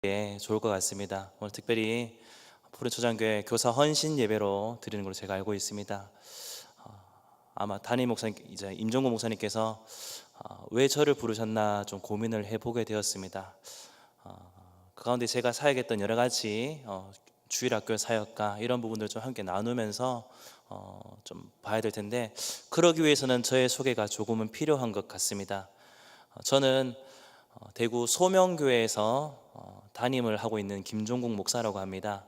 좋을 것 같습니다. 오늘 특별히 푸른초장교회 교사 헌신 예배로 드리는 걸로 제가 알고 있습니다. 아마 담임 목사님, 이제 임종구 목사님께서 왜 저를 부르셨나 좀 고민을 해보게 되었습니다. 그 가운데 제가 사역했던 여러 가지 주일학교 사역과 이런 부분들을 좀 함께 나누면서 좀 봐야 될 텐데, 그러기 위해서는 저의 소개가 조금은 필요한 것 같습니다. 저는 대구 소명교회에서 담임을 하고 있는 김종국 목사라고 합니다.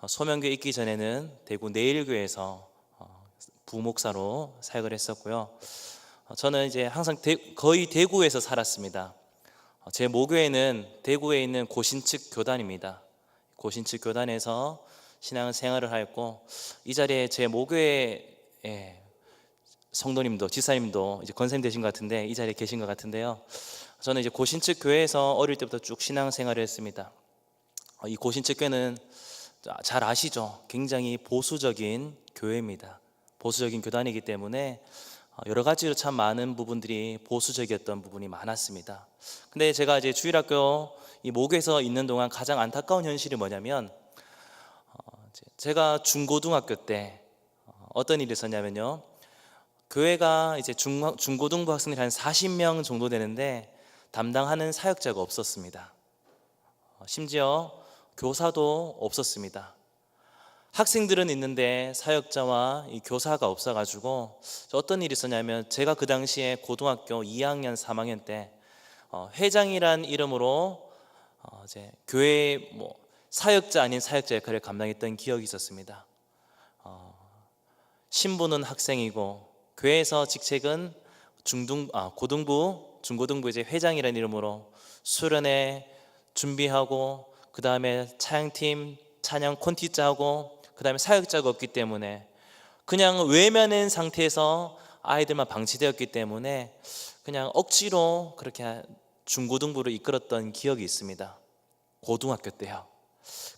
소명교회 있기 전에는 대구 내일교회에서 부목사로 사역을 했었고요. 저는 이제 항상 거의 대구에서 살았습니다. 제 모교회는 대구에 있는 고신측 교단입니다. 고신측 교단에서 신앙생활을 하였고, 이 자리에 제 모교회 성도님도 지사님도 이제 권사님 되신 것 같은데 이 자리에 계신 것 같은데요. 저는 이제 고신측 교회에서 어릴 때부터 쭉 신앙생활을 했습니다. 이 고신측 교회는 잘 아시죠? 굉장히 보수적인 교회입니다. 보수적인 교단이기 때문에 여러 가지로 참 많은 부분들이 보수적이었던 부분이 많았습니다. 근데 제가 이제 주일학교 이 모교에서 있는 동안 가장 안타까운 현실이 뭐냐면, 제가 중고등학교 때 어떤 일이 있었냐면요, 교회가 이제 중고등부 학생들이 한 40명 정도 되는데 담당하는 사역자가 없었습니다. 심지어 교사도 없었습니다. 학생들은 있는데 사역자와 이 교사가 없어가지고 어떤 일이 있었냐면, 제가 그 당시에 고등학교 2학년 3학년 때 회장이란 이름으로 이제 교회 사역자 아닌 사역자 역할을 감당했던 기억이 있었습니다. 신부는 학생이고 교회에서 직책은 중고등부 이제 회장이라는 이름으로 수련회 준비하고, 그 다음에 찬양팀 찬양 콘티 짜고, 그 다음에 사역자가 없기 때문에 그냥 외면한 상태에서 아이들만 방치되었기 때문에 그냥 억지로 그렇게 중고등부를 이끌었던 기억이 있습니다. 고등학교 때요.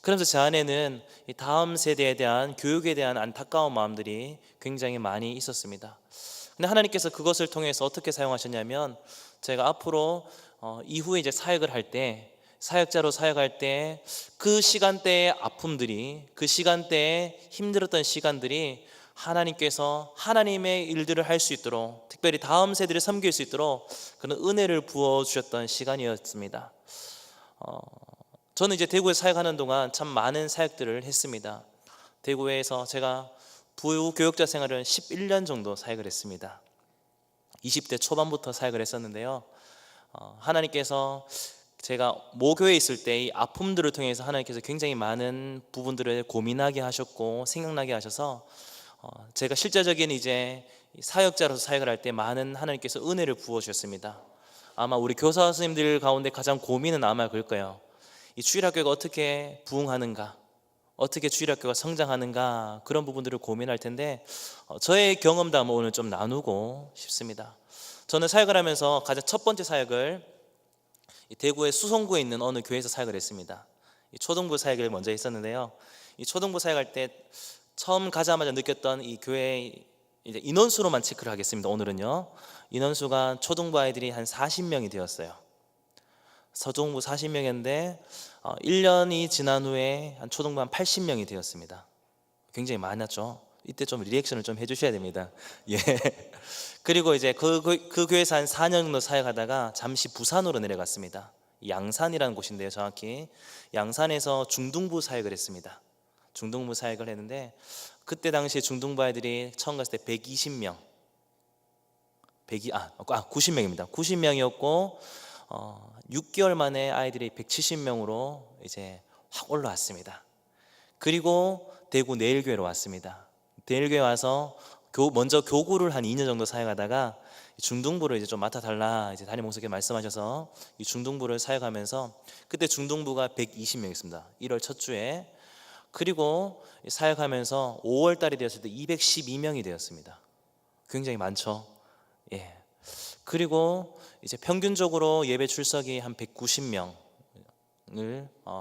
그러면서 제 안에는 이 다음 세대에 대한 교육에 대한 안타까운 마음들이 굉장히 많이 있었습니다. 근데 하나님께서 그것을 통해서 어떻게 사용하셨냐면, 제가 앞으로 이후에 이제 사역을 할 때, 사역자로 사역할 때 그 시간대의 아픔들이, 그 시간대에 힘들었던 시간들이 하나님께서 하나님의 일들을 할 수 있도록, 특별히 다음 세대를 섬길 수 있도록 그런 은혜를 부어주셨던 시간이었습니다. 저는 이제 대구에 사역하는 동안 참 많은 사역들을 했습니다. 대구에서 제가 부교육자 생활을 11년 정도 사역을 했습니다. 20대 초반부터 사역을 했었는데요, 하나님께서 제가 모교에 있을 때 이 아픔들을 통해서 하나님께서 굉장히 많은 부분들을 고민하게 하셨고 생각나게 하셔서 제가 실제적인 이제 사역자로서 사역을 할 때 많은 하나님께서 은혜를 부어주셨습니다. 아마 우리 교사 선생님들 가운데 가장 고민은 아마 그럴 거예요. 이 주일학교가 어떻게 부흥하는가, 어떻게 주일학교가 성장하는가, 그런 부분들을 고민할 텐데 저의 경험담을 오늘 좀 나누고 싶습니다. 저는 사역을 하면서 가장 첫 번째 사역을 대구의 수성구에 있는 어느 교회에서 사역을 했습니다. 초등부 사역을 먼저 했었는데요, 이 초등부 사역할 때 처음 가자마자 느꼈던 이 교회 이제 인원수로만 체크를 하겠습니다. 오늘은요, 인원수가 초등부 아이들이 한 40명이 되었어요. 서중부 40명인데 1년이 지난 후에 한 초등부 한 80명이 되었습니다. 굉장히 많았죠. 이때 좀 리액션을 좀 해주셔야 됩니다. 예. 그리고 이제 그 교회에서 한 4년 정도 사역하다가 잠시 부산으로 내려갔습니다. 양산이라는 곳인데요, 정확히 양산에서 중등부 사역을 했습니다. 중등부 사역을 했는데 그때 당시에 중등부 아이들이 처음 갔을 때 120명, 90명입니다. 90명이었고 6개월 만에 아이들이 170명으로 이제 확 올라왔습니다. 그리고 대구 내일교회로 왔습니다. 내일교회 와서 먼저 교구를 한 2년 정도 사역하다가 중등부를 이제 좀 맡아달라 이제 담임 목사님께 말씀하셔서 이 중등부를 사역하면서 그때 중등부가 120명이었습니다. 1월 첫 주에. 그리고 사역하면서 5월 달이 되었을 때 212명이 되었습니다. 굉장히 많죠. 예. 그리고 이제 평균적으로 예배 출석이 한 190명을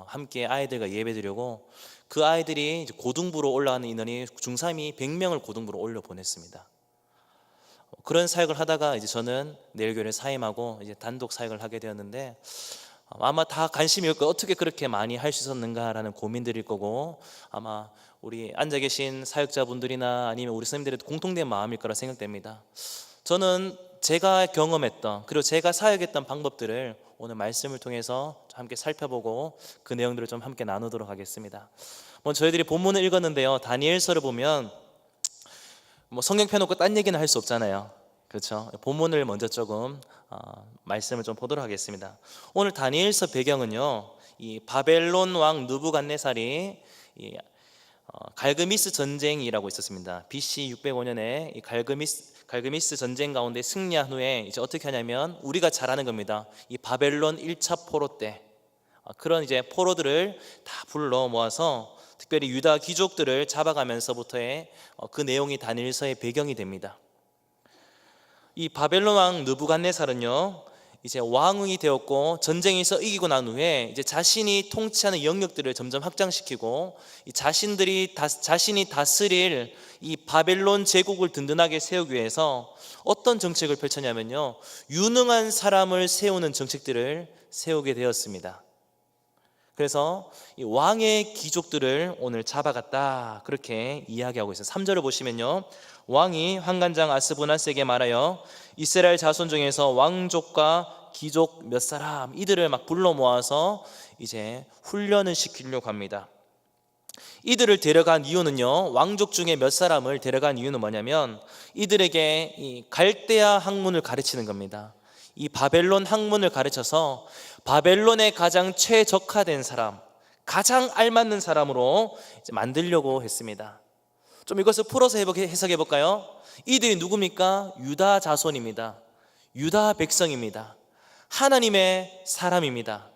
함께 아이들과 예배드리고, 그 아이들이 이제 고등부로 올라가는 인원이 중3이 100명을 고등부로 올려 보냈습니다. 그런 사역을 하다가 이제 저는 내일교회를 사임하고 이제 단독 사역을 하게 되었는데 아마 다 관심이 있고 어떻게 그렇게 많이 할 수 있었는가라는 고민들일 거고, 아마 우리 앉아 계신 사역자분들이나 아니면 우리 선생님들의 공통된 마음일 거라 생각됩니다. 저는 제가 경험했던, 그리고 제가 사역했던 방법들을 오늘 말씀을 통해서 함께 살펴보고 그 내용들을 좀 함께 나누도록 하겠습니다. 저희들이 본문을 읽었는데요, 다니엘서를 보면 성경 펴놓고 딴 얘기는 할 수 없잖아요. 그렇죠? 본문을 먼저 조금 말씀을 좀 보도록 하겠습니다. 오늘 다니엘서 배경은요, 이 바벨론 왕 느부갓네살이 갈그미스 전쟁이라고 있었습니다. BC 605년에 이 갈그미스 전쟁 가운데 승리한 후에 이제 어떻게 하냐면, 우리가 잘 아는 겁니다. 이 바벨론 1차 포로 때 그런 이제 포로들을 다 불러 모아서 특별히 유다 귀족들을 잡아가면서부터의 그 내용이 다니엘서의 배경이 됩니다. 이 바벨론 왕 느부갓네살은요, 이제 왕이 되었고 전쟁에서 이기고 난 후에 이제 자신이 통치하는 영역들을 점점 확장시키고, 자신이 다스릴 이 바벨론 제국을 든든하게 세우기 위해서 어떤 정책을 펼쳤냐면요, 유능한 사람을 세우는 정책들을 세우게 되었습니다. 그래서 이 왕의 귀족들을 오늘 잡아갔다, 그렇게 이야기하고 있어요. 3절을 보시면요, 왕이 환관장 아스부나스에게 말하여 이스라엘 자손 중에서 왕족과 귀족 몇 사람, 이들을 막 불러 모아서 이제 훈련을 시키려고 합니다. 이들을 데려간 이유는요, 왕족 중에 몇 사람을 데려간 이유는 뭐냐면, 이들에게 이 갈대아 학문을 가르치는 겁니다. 이 바벨론 학문을 가르쳐서 바벨론에 가장 최적화된 사람, 가장 알맞는 사람으로 만들려고 했습니다. 좀 이것을 풀어서 해석해 볼까요? 이들이 누굽니까? 유다 자손입니다. 유다 백성입니다. 하나님의 사람입니다.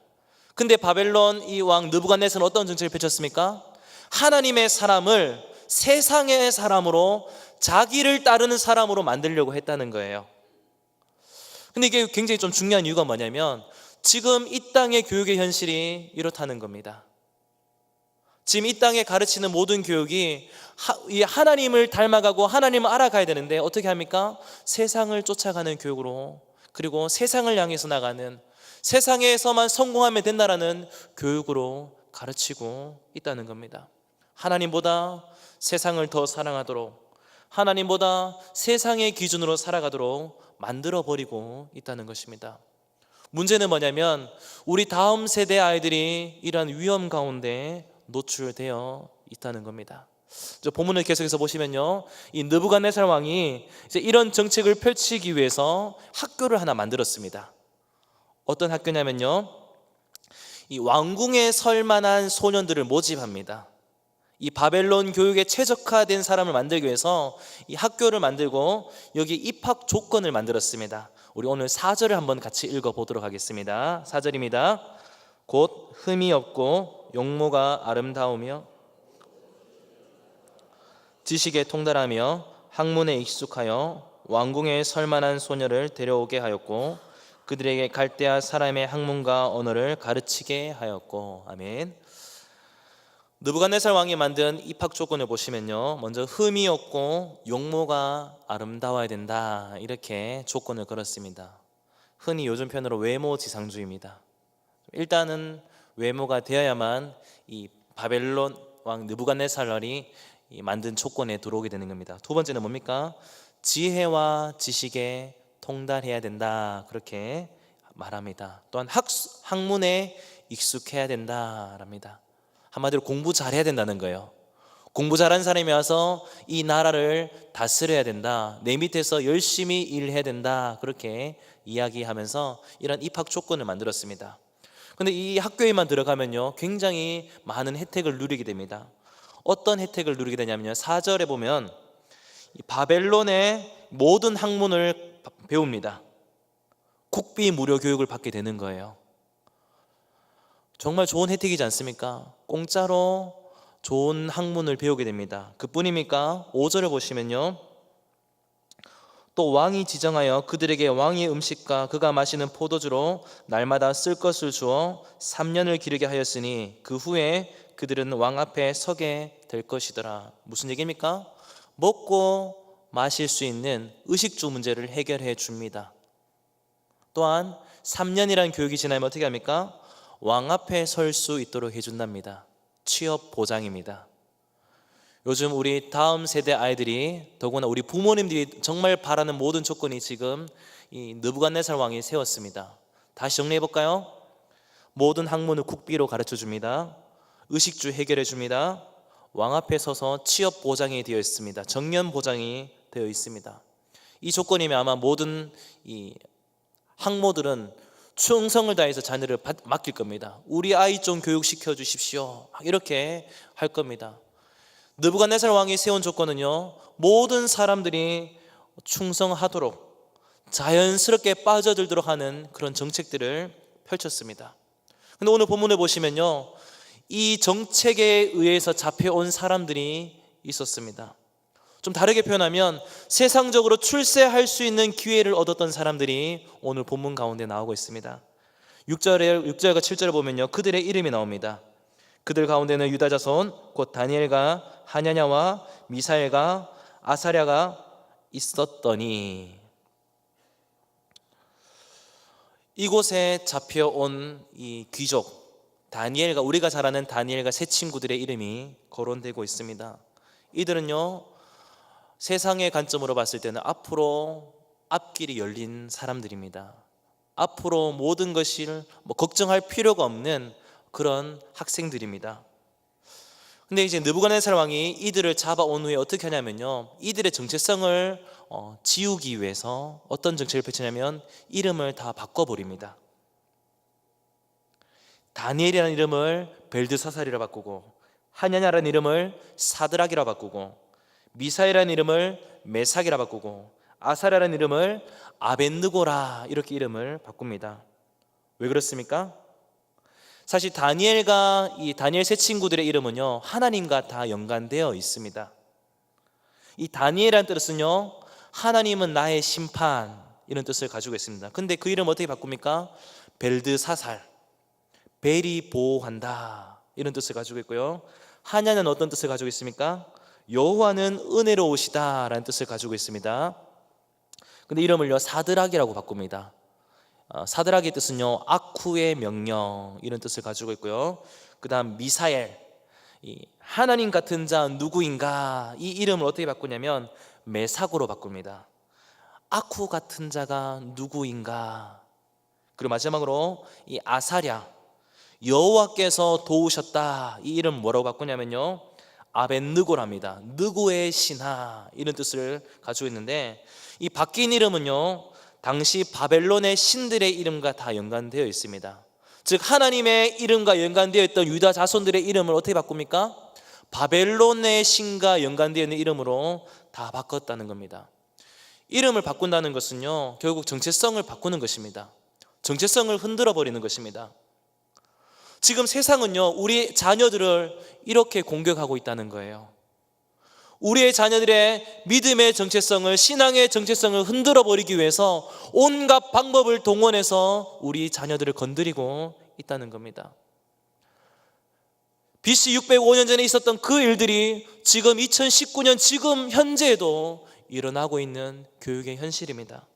근데 바벨론 이 왕 느부갓네살은 어떤 정책을 펼쳤습니까? 하나님의 사람을 세상의 사람으로, 자기를 따르는 사람으로 만들려고 했다는 거예요. 근데 이게 굉장히 좀 중요한 이유가 뭐냐면, 지금 이 땅의 교육의 현실이 이렇다는 겁니다. 지금 이 땅에 가르치는 모든 교육이 하나님을 닮아가고 하나님을 알아가야 되는데 어떻게 합니까? 세상을 쫓아가는 교육으로, 그리고 세상을 향해서 나가는, 세상에서만 성공하면 된다라는 교육으로 가르치고 있다는 겁니다. 하나님보다 세상을 더 사랑하도록, 하나님보다 세상의 기준으로 살아가도록 만들어버리고 있다는 것입니다. 문제는 뭐냐면, 우리 다음 세대 아이들이 이러한 위험 가운데 노출되어 있다는 겁니다. 본문을 계속해서 보시면요, 이 느부갓네살 왕이 이제 이런 정책을 펼치기 위해서 학교를 하나 만들었습니다. 어떤 학교냐면요, 이 왕궁에 설 만한 소년들을 모집합니다. 이 바벨론 교육에 최적화된 사람을 만들기 위해서 이 학교를 만들고 여기 입학 조건을 만들었습니다. 우리 오늘 4절을 한번 같이 읽어보도록 하겠습니다. 4절입니다. 곧 흠이 없고 용모가 아름다우며 지식에 통달하며 학문에 익숙하여 왕궁에 설 만한 소녀를 데려오게 하였고 그들에게 갈대아 사람의 학문과 언어를 가르치게 하였고. 아멘. 느부갓네살 왕이 만든 입학 조건을 보시면요, 먼저 흠이 없고 용모가 아름다워야 된다, 이렇게 조건을 걸었습니다. 흔히 요즘 표현으로 외모지상주의입니다. 일단은 외모가 되어야만 이 바벨론 왕 느부갓네살이 만든 조건에 들어오게 되는 겁니다. 두 번째는 뭡니까? 지혜와 지식에 통달해야 된다, 그렇게 말합니다. 또한 학문에 익숙해야 된다랍니다. 한마디로 공부 잘해야 된다는 거예요. 공부 잘하는 사람이 와서 이 나라를 다스려야 된다, 내 밑에서 열심히 일해야 된다, 그렇게 이야기하면서 이런 입학 조건을 만들었습니다. 그런데 이 학교에만 들어가면요, 굉장히 많은 혜택을 누리게 됩니다. 어떤 혜택을 누리게 되냐면요, 4절에 보면 바벨론의 모든 학문을 배웁니다. 국비 무료 교육을 받게 되는 거예요. 정말 좋은 혜택이지 않습니까? 공짜로 좋은 학문을 배우게 됩니다. 그뿐입니까? 5절을 보시면요, 또 왕이 지정하여 그들에게 왕의 음식과 그가 마시는 포도주로 날마다 쓸 것을 주어 3년을 기르게 하였으니 그 후에 그들은 왕 앞에 서게 될 것이더라. 무슨 얘기입니까? 먹고 마실 수 있는 의식주 문제를 해결해 줍니다. 또한 3년이라는 교육이 지나면 어떻게 합니까? 왕 앞에 설 수 있도록 해준답니다. 취업 보장입니다. 요즘 우리 다음 세대 아이들이, 더구나 우리 부모님들이 정말 바라는 모든 조건이 지금 이 느부갓네살 왕이 세웠습니다. 다시 정리해 볼까요? 모든 학문을 국비로 가르쳐 줍니다. 의식주 해결해 줍니다. 왕 앞에 서서 취업 보장이 되어 있습니다. 정년 보장이 되어 있습니다. 이 조건이면 아마 모든 이 학모들은 충성을 다해서 자녀를 맡길 겁니다. 우리 아이 좀 교육시켜 주십시오, 이렇게 할 겁니다. 느부갓네살 왕이 세운 조건은요, 모든 사람들이 충성하도록 자연스럽게 빠져들도록 하는 그런 정책들을 펼쳤습니다. 근데 오늘 본문에 보시면요, 이 정책에 의해서 잡혀온 사람들이 있었습니다. 좀 다르게 표현하면 세상적으로 출세할 수 있는 기회를 얻었던 사람들이 오늘 본문 가운데 나오고 있습니다. 6절과 7절을 보면요, 그들의 이름이 나옵니다. 그들 가운데는 유다 자손 곧 다니엘과 하냐냐와 미사엘과 아사랴가 있었더니, 이곳에 잡혀온 이 귀족 다니엘과, 우리가 잘 아는 다니엘과 세 친구들의 이름이 거론되고 있습니다. 이들은요, 세상의 관점으로 봤을 때는 앞으로 앞길이 열린 사람들입니다. 앞으로 모든 것을 걱정할 필요가 없는 그런 학생들입니다. 근데 이제 느부갓네살 왕이 이들을 잡아온 후에 어떻게 하냐면요, 이들의 정체성을 지우기 위해서 어떤 정책을 펼치냐면 이름을 다 바꿔버립니다. 다니엘이라는 이름을 벨드사살이라 바꾸고, 하냐냐라는 이름을 사드락이라 바꾸고, 미사엘이라는 이름을 메삭이라 바꾸고, 아사랴라는 이름을 아벳느고라, 이렇게 이름을 바꿉니다. 왜 그렇습니까? 사실 다니엘과 이 다니엘 세 친구들의 이름은요, 하나님과 다 연관되어 있습니다. 이 다니엘이라는 뜻은요, 하나님은 나의 심판, 이런 뜻을 가지고 있습니다. 근데 그 이름 어떻게 바꿉니까? 벨드사살, 벨이 보호한다, 이런 뜻을 가지고 있고요. 하냐는 어떤 뜻을 가지고 있습니까? 여호와는 은혜로우시다 라는 뜻을 가지고 있습니다. 근데 이름을요, 사드락이라고 바꿉니다. 사드락의 뜻은요, 아쿠의 명령, 이런 뜻을 가지고 있고요. 그 다음 미사엘, 하나님 같은 자 누구인가, 이 이름을 어떻게 바꾸냐면 메삭으로 바꿉니다. 아쿠 같은 자가 누구인가. 그리고 마지막으로 이 아사랴, 여호와께서 도우셨다, 이 이름 뭐라고 바꾸냐면요, 아벳느고랍니다. 느고의 신하, 이런 뜻을 가지고 있는데, 이 바뀐 이름은요, 당시 바벨론의 신들의 이름과 다 연관되어 있습니다. 즉 하나님의 이름과 연관되어 있던 유다 자손들의 이름을 어떻게 바꿉니까? 바벨론의 신과 연관되어 있는 이름으로 다 바꿨다는 겁니다. 이름을 바꾼다는 것은요, 결국 정체성을 바꾸는 것입니다. 정체성을 흔들어 버리는 것입니다. 지금 세상은요, 우리 자녀들을 이렇게 공격하고 있다는 거예요. 우리의 자녀들의 믿음의 정체성을, 신앙의 정체성을 흔들어 버리기 위해서 온갖 방법을 동원해서 우리 자녀들을 건드리고 있다는 겁니다. BC 605년 전에 있었던 그 일들이 지금 2019년 지금 현재에도 일어나고 있는 교육의 현실입니다.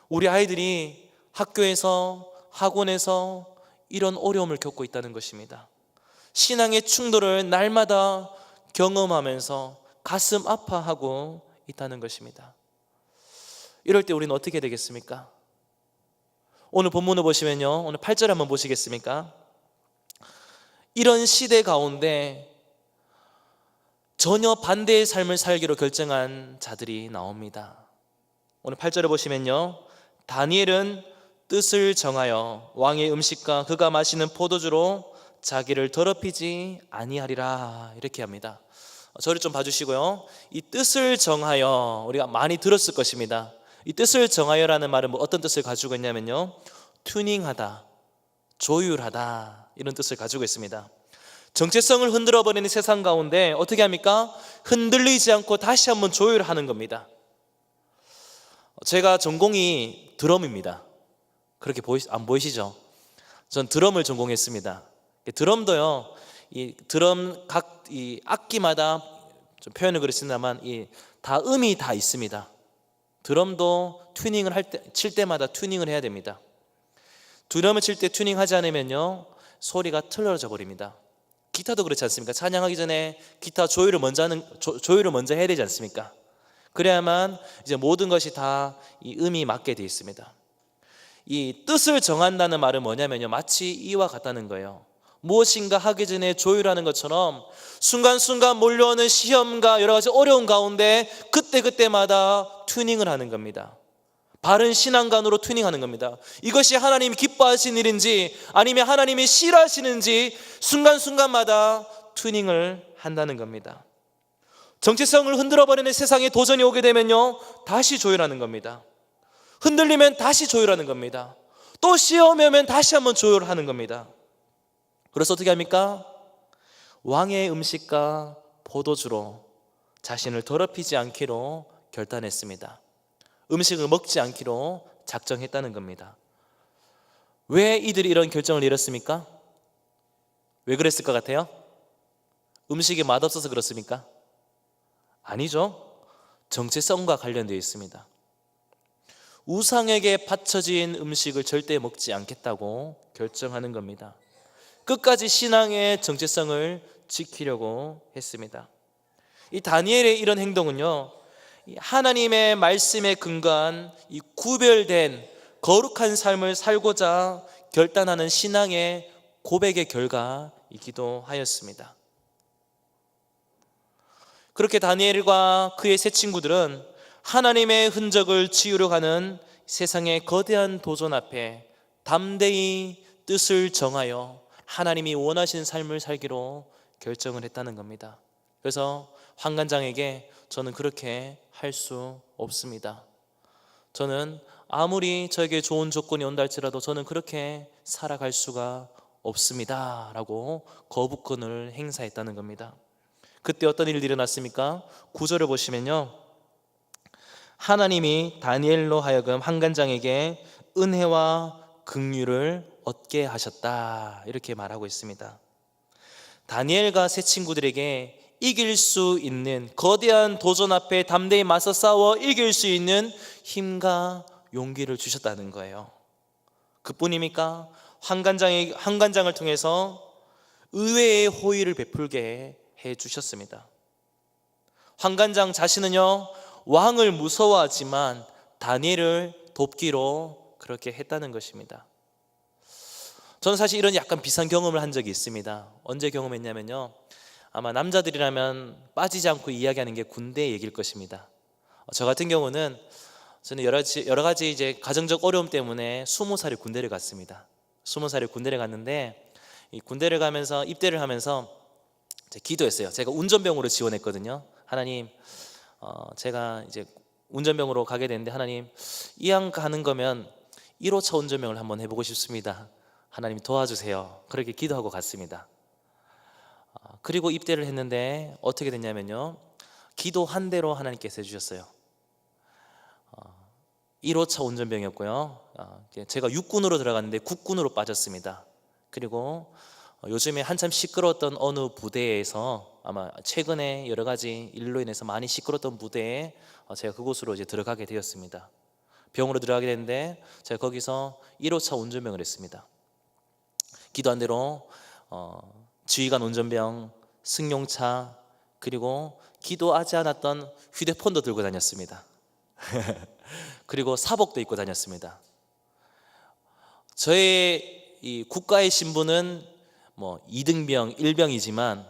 우리 아이들이 학교에서, 학원에서 이런 어려움을 겪고 있다는 것입니다. 신앙의 충돌을 날마다 경험하면서 가슴 아파하고 있다는 것입니다. 이럴 때 우리는 어떻게 되겠습니까? 오늘 본문을 보시면요, 오늘 8절 한번 보시겠습니까? 이런 시대 가운데 전혀 반대의 삶을 살기로 결정한 자들이 나옵니다. 오늘 8절을 보시면요, 다니엘은 뜻을 정하여 왕의 음식과 그가 마시는 포도주로 자기를 더럽히지 아니하리라, 이렇게 합니다. 저를 좀 봐주시고요. 이 뜻을 정하여, 우리가 많이 들었을 것입니다. 이 뜻을 정하여라는 말은 어떤 뜻을 가지고 있냐면요, 튜닝하다, 조율하다, 이런 뜻을 가지고 있습니다. 정체성을 흔들어버리는 세상 가운데 어떻게 합니까? 흔들리지 않고 다시 한번 조율하는 겁니다. 제가 전공이 드럼입니다. 그렇게 안 보이시죠? 전 드럼을 전공했습니다. 드럼도요, 이 드럼 각 이 악기마다 좀 표현을 그렇습니다만 다 음이 다 있습니다. 드럼도 튜닝을 칠 때마다 튜닝을 해야 됩니다. 드럼을 칠 때 튜닝하지 않으면요 소리가 틀어져 버립니다. 기타도 그렇지 않습니까? 찬양하기 전에 기타 조율을 먼저 해야 되지 않습니까? 그래야만 이제 모든 것이 다 이 음이 맞게 되어 있습니다. 이 뜻을 정한다는 말은 뭐냐면요, 마치 이와 같다는 거예요. 무엇인가 하기 전에 조율하는 것처럼 순간순간 몰려오는 시험과 여러 가지 어려운 가운데 그때그때마다 튜닝을 하는 겁니다. 바른 신앙관으로 튜닝하는 겁니다. 이것이 하나님이 기뻐하시는 일인지 아니면 하나님이 싫어하시는지 순간순간마다 튜닝을 한다는 겁니다. 정체성을 흔들어버리는 세상에 도전이 오게 되면요 다시 조율하는 겁니다. 흔들리면 다시 조율하는 겁니다. 또 시험이 오면 다시 한번 조율하는 겁니다. 그래서 어떻게 합니까? 왕의 음식과 포도주로 자신을 더럽히지 않기로 결단했습니다. 음식을 먹지 않기로 작정했다는 겁니다. 왜 이들이 이런 결정을 내렸습니까? 왜 그랬을 것 같아요? 음식이 맛없어서 그렇습니까? 아니죠. 정체성과 관련되어 있습니다. 우상에게 바쳐진 음식을 절대 먹지 않겠다고 결정하는 겁니다. 끝까지 신앙의 정체성을 지키려고 했습니다. 이 다니엘의 이런 행동은요 하나님의 말씀에 근거한 이 구별된 거룩한 삶을 살고자 결단하는 신앙의 고백의 결과이기도 하였습니다. 그렇게 다니엘과 그의 세 친구들은 하나님의 흔적을 지우려 가는 세상의 거대한 도전 앞에 담대히 뜻을 정하여 하나님이 원하시는 삶을 살기로 결정을 했다는 겁니다. 그래서 환관장에게 저는 그렇게 할 수 없습니다. 저는 아무리 저에게 좋은 조건이 온다 할지라도 저는 그렇게 살아갈 수가 없습니다 라고 거부권을 행사했다는 겁니다. 그때 어떤 일이 일어났습니까? 9절을 보시면요 하나님이 다니엘로 하여금 환관장에게 은혜와 긍휼을 얻게 하셨다 이렇게 말하고 있습니다. 다니엘과 세 친구들에게 이길 수 있는 거대한 도전 앞에 담대히 맞서 싸워 이길 수 있는 힘과 용기를 주셨다는 거예요. 그뿐입니까? 환관장을 통해서 의외의 호의를 베풀게 해 주셨습니다. 환관장 자신은요 왕을 무서워하지만 다니엘을 돕기로 그렇게 했다는 것입니다. 저는 사실 이런 약간 비슷한 경험을 한 적이 있습니다. 언제 경험했냐면요 아마 남자들이라면 빠지지 않고 이야기하는 게 군대 얘기일 것입니다. 저 같은 경우는 저는 여러 가지 이제 가정적 어려움 때문에 20살에 군대를 갔습니다. 20살에 군대를 갔는데 이 군대를 가면서 입대를 하면서 기도했어요. 제가 운전병으로 지원했거든요. 하나님, 제가 이제 운전병으로 가게 됐는데 하나님, 이왕 가는 거면 1호차 운전병을 한번 해보고 싶습니다. 하나님 도와주세요. 그렇게 기도하고 갔습니다. 그리고 입대를 했는데 어떻게 됐냐면요 기도한 대로 하나님께서 해주셨어요. 1호차 운전병이었고요 제가 육군으로 들어갔는데 국군으로 빠졌습니다. 그리고 요즘에 한참 시끄러웠던 어느 부대에서 아마 최근에 여러 가지 일로 인해서 많이 시끄러웠던 부대에 제가 그곳으로 이제 들어가게 되었습니다. 병으로 들어가게 됐는데 제가 거기서 1호차 운전병을 했습니다. 기도한 대로 지휘관 운전병, 승용차, 그리고 기도하지 않았던 휴대폰도 들고 다녔습니다. 그리고 사복도 입고 다녔습니다. 저의 이 국가의 신분은 뭐 2등병, 1병이지만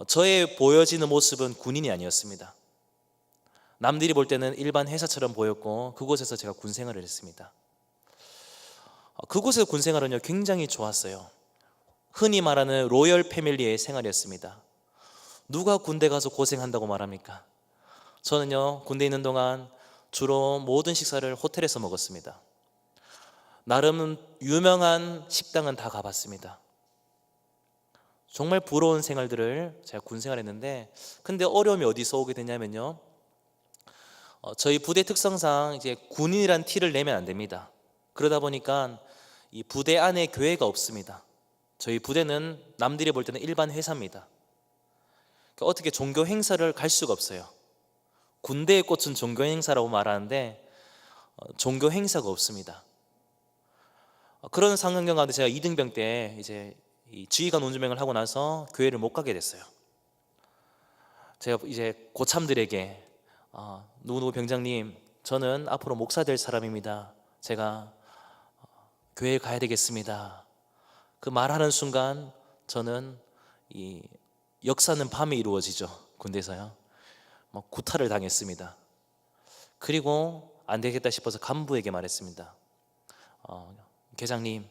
저의 보여지는 모습은 군인이 아니었습니다. 남들이 볼 때는 일반 회사처럼 보였고 그곳에서 제가 군 생활을 했습니다. 그곳에서 군 생활은요 굉장히 좋았어요. 흔히 말하는 로열 패밀리의 생활이었습니다. 누가 군대 가서 고생한다고 말합니까? 저는요 군대에 있는 동안 주로 모든 식사를 호텔에서 먹었습니다. 나름 유명한 식당은 다 가봤습니다. 정말 부러운 생활들을 제가 군 생활했는데 근데 어려움이 어디서 오게 되냐면요 저희 부대 특성상 이제 군인이란 티를 내면 안 됩니다. 그러다 보니까 이 부대 안에 교회가 없습니다. 저희 부대는 남들이 볼 때는 일반 회사입니다. 그러니까 어떻게 종교 행사를 갈 수가 없어요. 군대의 꽃은 종교 행사라고 말하는데 종교 행사가 없습니다. 그런 상황 가운데 제가 이등병 때 이제 이 지휘관 운전병을 하고 나서 교회를 못 가게 됐어요. 제가 이제 고참들에게 누구누구 병장님, 저는 앞으로 목사 될 사람입니다. 제가 교회에 가야 되겠습니다. 그 말하는 순간 저는 이 역사는 밤에 이루어지죠. 군대에서요. 구타를 당했습니다. 그리고 안 되겠다 싶어서 간부에게 말했습니다. 계장님,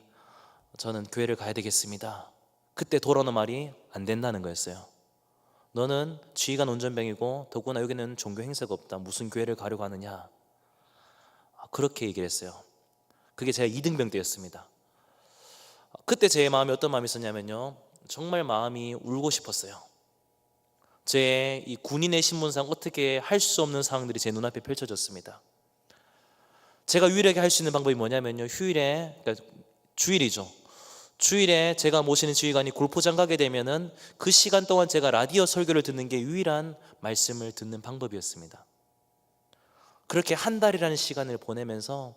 저는 교회를 가야 되겠습니다. 그때 돌아오는 말이 안 된다는 거였어요. 너는 지휘관 운전병이고 더구나 여기는 종교 행사가 없다. 무슨 교회를 가려고 하느냐. 그렇게 얘기를 했어요. 그게 제가 2등병 때였습니다. 그때 제 마음이 어떤 마음이 있었냐면요, 정말 마음이 울고 싶었어요. 제 이 군인의 신분상 어떻게 할 수 없는 상황들이 제 눈앞에 펼쳐졌습니다. 제가 유일하게 할 수 있는 방법이 뭐냐면요, 그러니까 주일이죠. 주일에 제가 모시는 지휘관이 골프장 가게 되면은 그 시간 동안 제가 라디오 설교를 듣는 게 유일한 말씀을 듣는 방법이었습니다. 그렇게 한 달이라는 시간을 보내면서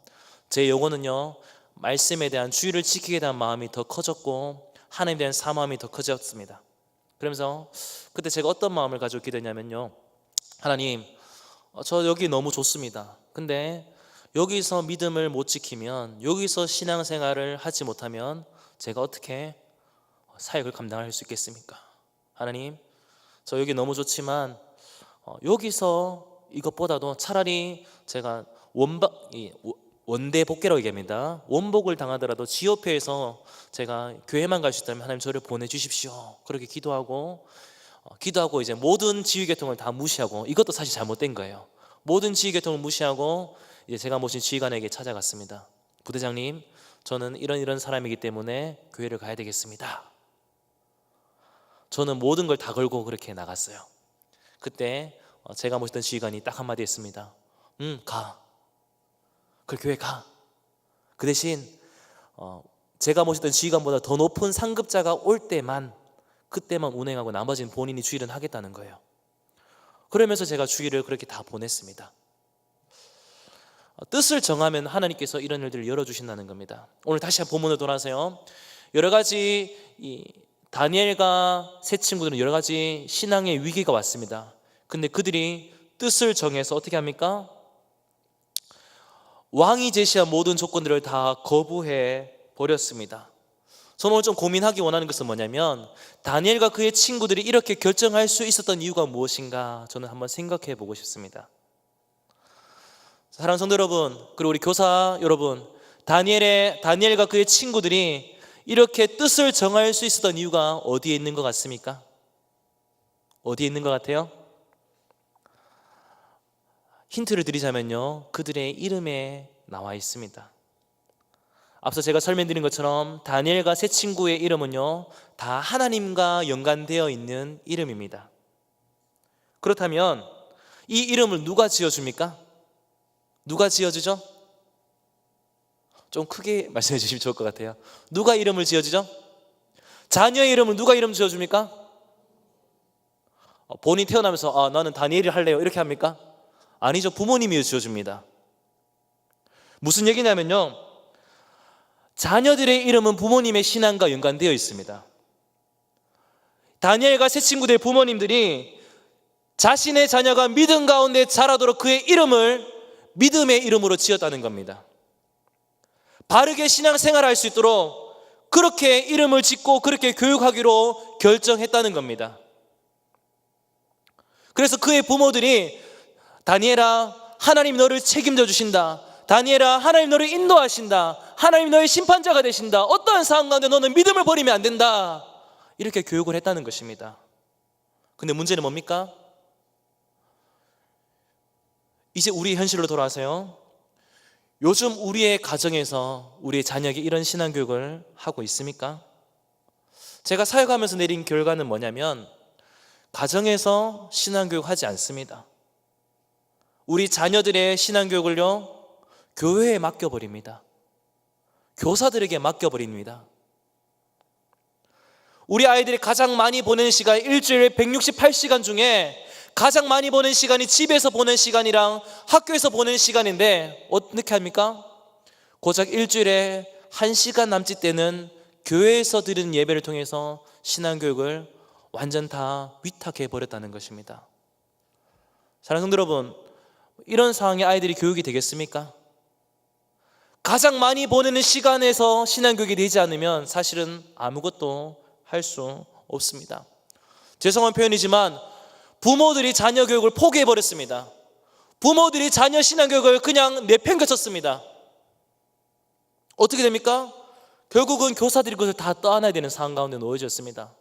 제 영혼은요, 말씀에 대한, 주의를 지키게 대한 마음이 더 커졌고 하나님에 대한 사모함이 더 커졌습니다. 그러면서 그때 제가 어떤 마음을 가지고 기도했냐면요, 하나님, 저 여기 너무 좋습니다. 근데 여기서 믿음을 못 지키면, 여기서 신앙생활을 하지 못하면 제가 어떻게 사역을 감당할 수 있겠습니까? 하나님, 저 여기 너무 좋지만 여기서 이것보다도 차라리 제가 원대 복귀라고 얘기합니다. 원복을 당하더라도 지오페에서 제가 교회만 갈 수 있다면 하나님 저를 보내주십시오. 그렇게 기도하고 이제 모든 지휘계통을 다 무시하고, 이것도 사실 잘못된 거예요. 모든 지휘계통을 무시하고 이제 제가 모신 지휘관에게 찾아갔습니다. 부대장님, 저는 이런 사람이기 때문에 교회를 가야 되겠습니다. 저는 모든 걸 다 걸고 그렇게 나갔어요. 그때 제가 모시던 지휘관이 딱 한마디 했습니다. 가. 그 교회 가. 그 대신 제가 모시던 지휘관보다 더 높은 상급자가 올 때만, 그때만 운행하고 나머지는 본인이 주일은 하겠다는 거예요. 그러면서 제가 주일을 그렇게 다 보냈습니다. 뜻을 정하면 하나님께서 이런 일들을 열어주신다는 겁니다. 오늘 다시 한번 본문으로 돌아서요. 여러 가지 다니엘과 세 친구들은 여러 가지 신앙의 위기가 왔습니다. 근데 그들이 뜻을 정해서 어떻게 합니까? 왕이 제시한 모든 조건들을 다 거부해 버렸습니다. 저는 오늘 좀 고민하기 원하는 것은 뭐냐면, 다니엘과 그의 친구들이 이렇게 결정할 수 있었던 이유가 무엇인가 저는 한번 생각해 보고 싶습니다. 사랑하는 성도 여러분, 그리고 우리 교사 여러분, 다니엘과 그의 친구들이 이렇게 뜻을 정할 수 있었던 이유가 어디에 있는 것 같습니까? 어디에 있는 것 같아요? 힌트를 드리자면요, 그들의 이름에 나와 있습니다. 앞서 제가 설명드린 것처럼 다니엘과 세 친구의 이름은요, 다 하나님과 연관되어 있는 이름입니다. 그렇다면 이 이름을 누가 지어줍니까? 누가 지어주죠? 좀 크게 말씀해 주시면 좋을 것 같아요. 누가 이름을 지어주죠? 자녀의 이름을 누가 이름 지어줍니까? 본인 태어나면서 나는 다니엘이 할래요 이렇게 합니까? 아니죠. 부모님이 지어줍니다. 무슨 얘기냐면요, 자녀들의 이름은 부모님의 신앙과 연관되어 있습니다. 다니엘과 세 친구들의 부모님들이 자신의 자녀가 믿음 가운데 자라도록 그의 이름을 믿음의 이름으로 지었다는 겁니다. 바르게 신앙생활을 할 수 있도록 그렇게 이름을 짓고 그렇게 교육하기로 결정했다는 겁니다. 그래서 그의 부모들이 다니엘아, 하나님 너를 책임져 주신다. 다니엘아, 하나님 너를 인도하신다. 하나님 너의 심판자가 되신다. 어떠한 상황 가운데 너는 믿음을 버리면 안 된다. 이렇게 교육을 했다는 것입니다. 근데 문제는 뭡니까? 이제 우리 현실로 돌아와서요, 요즘 우리의 가정에서 우리의 자녀에게 이런 신앙교육을 하고 있습니까? 제가 사역하면서 내린 결과는 뭐냐면, 가정에서 신앙교육 하지 않습니다. 우리 자녀들의 신앙교육을요, 교회에 맡겨버립니다. 교사들에게 맡겨버립니다. 우리 아이들이 가장 많이 보내는 시간, 일주일에 168시간 중에 가장 많이 보낸 시간이 집에서 보낸 시간이랑 학교에서 보낸 시간인데 어떻게 합니까? 고작 일주일에 1시간 남짓 되는 교회에서 드리는 예배를 통해서 신앙교육을 완전 다 위탁해 버렸다는 것입니다. 사랑하는 성도 여러분, 이런 상황에 아이들이 교육이 되겠습니까? 가장 많이 보내는 시간에서 신앙교육이 되지 않으면 사실은 아무것도 할 수 없습니다. 죄송한 표현이지만 부모들이 자녀 교육을 포기해 버렸습니다. 부모들이 자녀 신앙교육을 그냥 내팽개쳤습니다. 어떻게 됩니까? 결국은 교사들이 그것을 다 떠안아야 되는 상황 가운데 놓여졌습니다.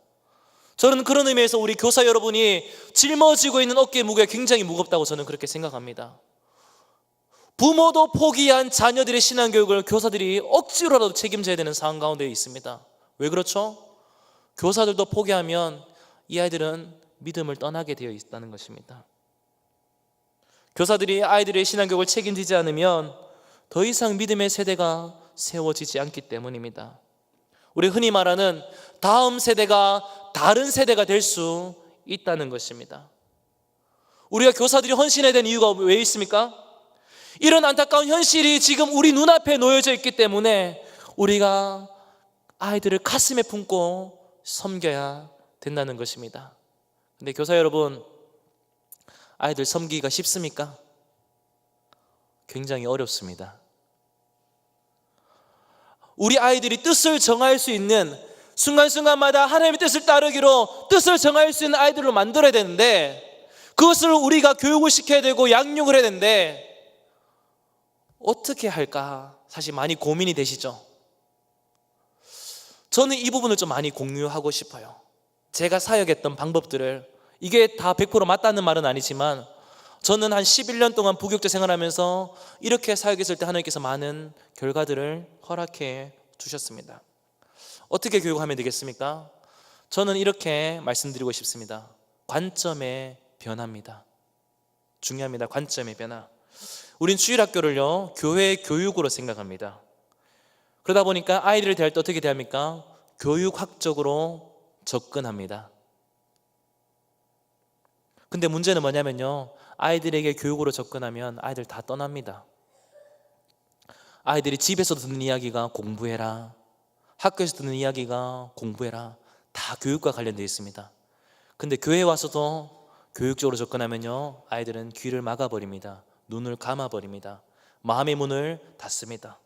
저는 그런 의미에서 우리 교사 여러분이 짊어지고 있는 어깨의 무게가 굉장히 무겁다고 저는 그렇게 생각합니다. 부모도 포기한 자녀들의 신앙교육을 교사들이 억지로라도 책임져야 되는 상황 가운데 있습니다. 왜 그렇죠? 교사들도 포기하면 이 아이들은 믿음을 떠나게 되어 있다는 것입니다. 교사들이 아이들의 신앙교육을 책임지지 않으면 더 이상 믿음의 세대가 세워지지 않기 때문입니다. 우리 흔히 말하는 다음 세대가 다른 세대가 될 수 있다는 것입니다. 우리가 교사들이 헌신해야 되는 이유가 왜 있습니까? 이런 안타까운 현실이 지금 우리 눈앞에 놓여져 있기 때문에 우리가 아이들을 가슴에 품고 섬겨야 된다는 것입니다. 근데 교사 여러분, 아이들 섬기기가 쉽습니까? 굉장히 어렵습니다. 우리 아이들이 뜻을 정할 수 있는 순간순간마다 하나님의 뜻을 따르기로 뜻을 정할 수 있는 아이들로 만들어야 되는데, 그것을 우리가 교육을 시켜야 되고 양육을 해야 되는데 어떻게 할까 사실 많이 고민이 되시죠? 저는 이 부분을 좀 많이 공유하고 싶어요. 제가 사역했던 방법들을, 이게 다 100% 맞다는 말은 아니지만 저는 한 11년 동안 부교육자 생활하면서 이렇게 사역했을 때 하나님께서 많은 결과들을 허락해 주셨습니다. 어떻게 교육하면 되겠습니까? 저는 이렇게 말씀드리고 싶습니다. 관점의 변화입니다. 중요합니다. 관점의 변화. 우린 주일학교를요, 교회 교육으로 생각합니다. 그러다 보니까 아이들을 대할 때 어떻게 대합니까? 교육학적으로 접근합니다. 근데 문제는 뭐냐면요, 아이들에게 교육으로 접근하면 아이들 다 떠납니다. 아이들이 집에서 듣는 이야기가 공부해라, 학교에서 듣는 이야기가 공부해라, 다 교육과 관련되어 있습니다. 근데 교회에 와서도 교육적으로 접근하면요, 아이들은 귀를 막아버립니다. 눈을 감아버립니다. 마음의 문을 닫습니다.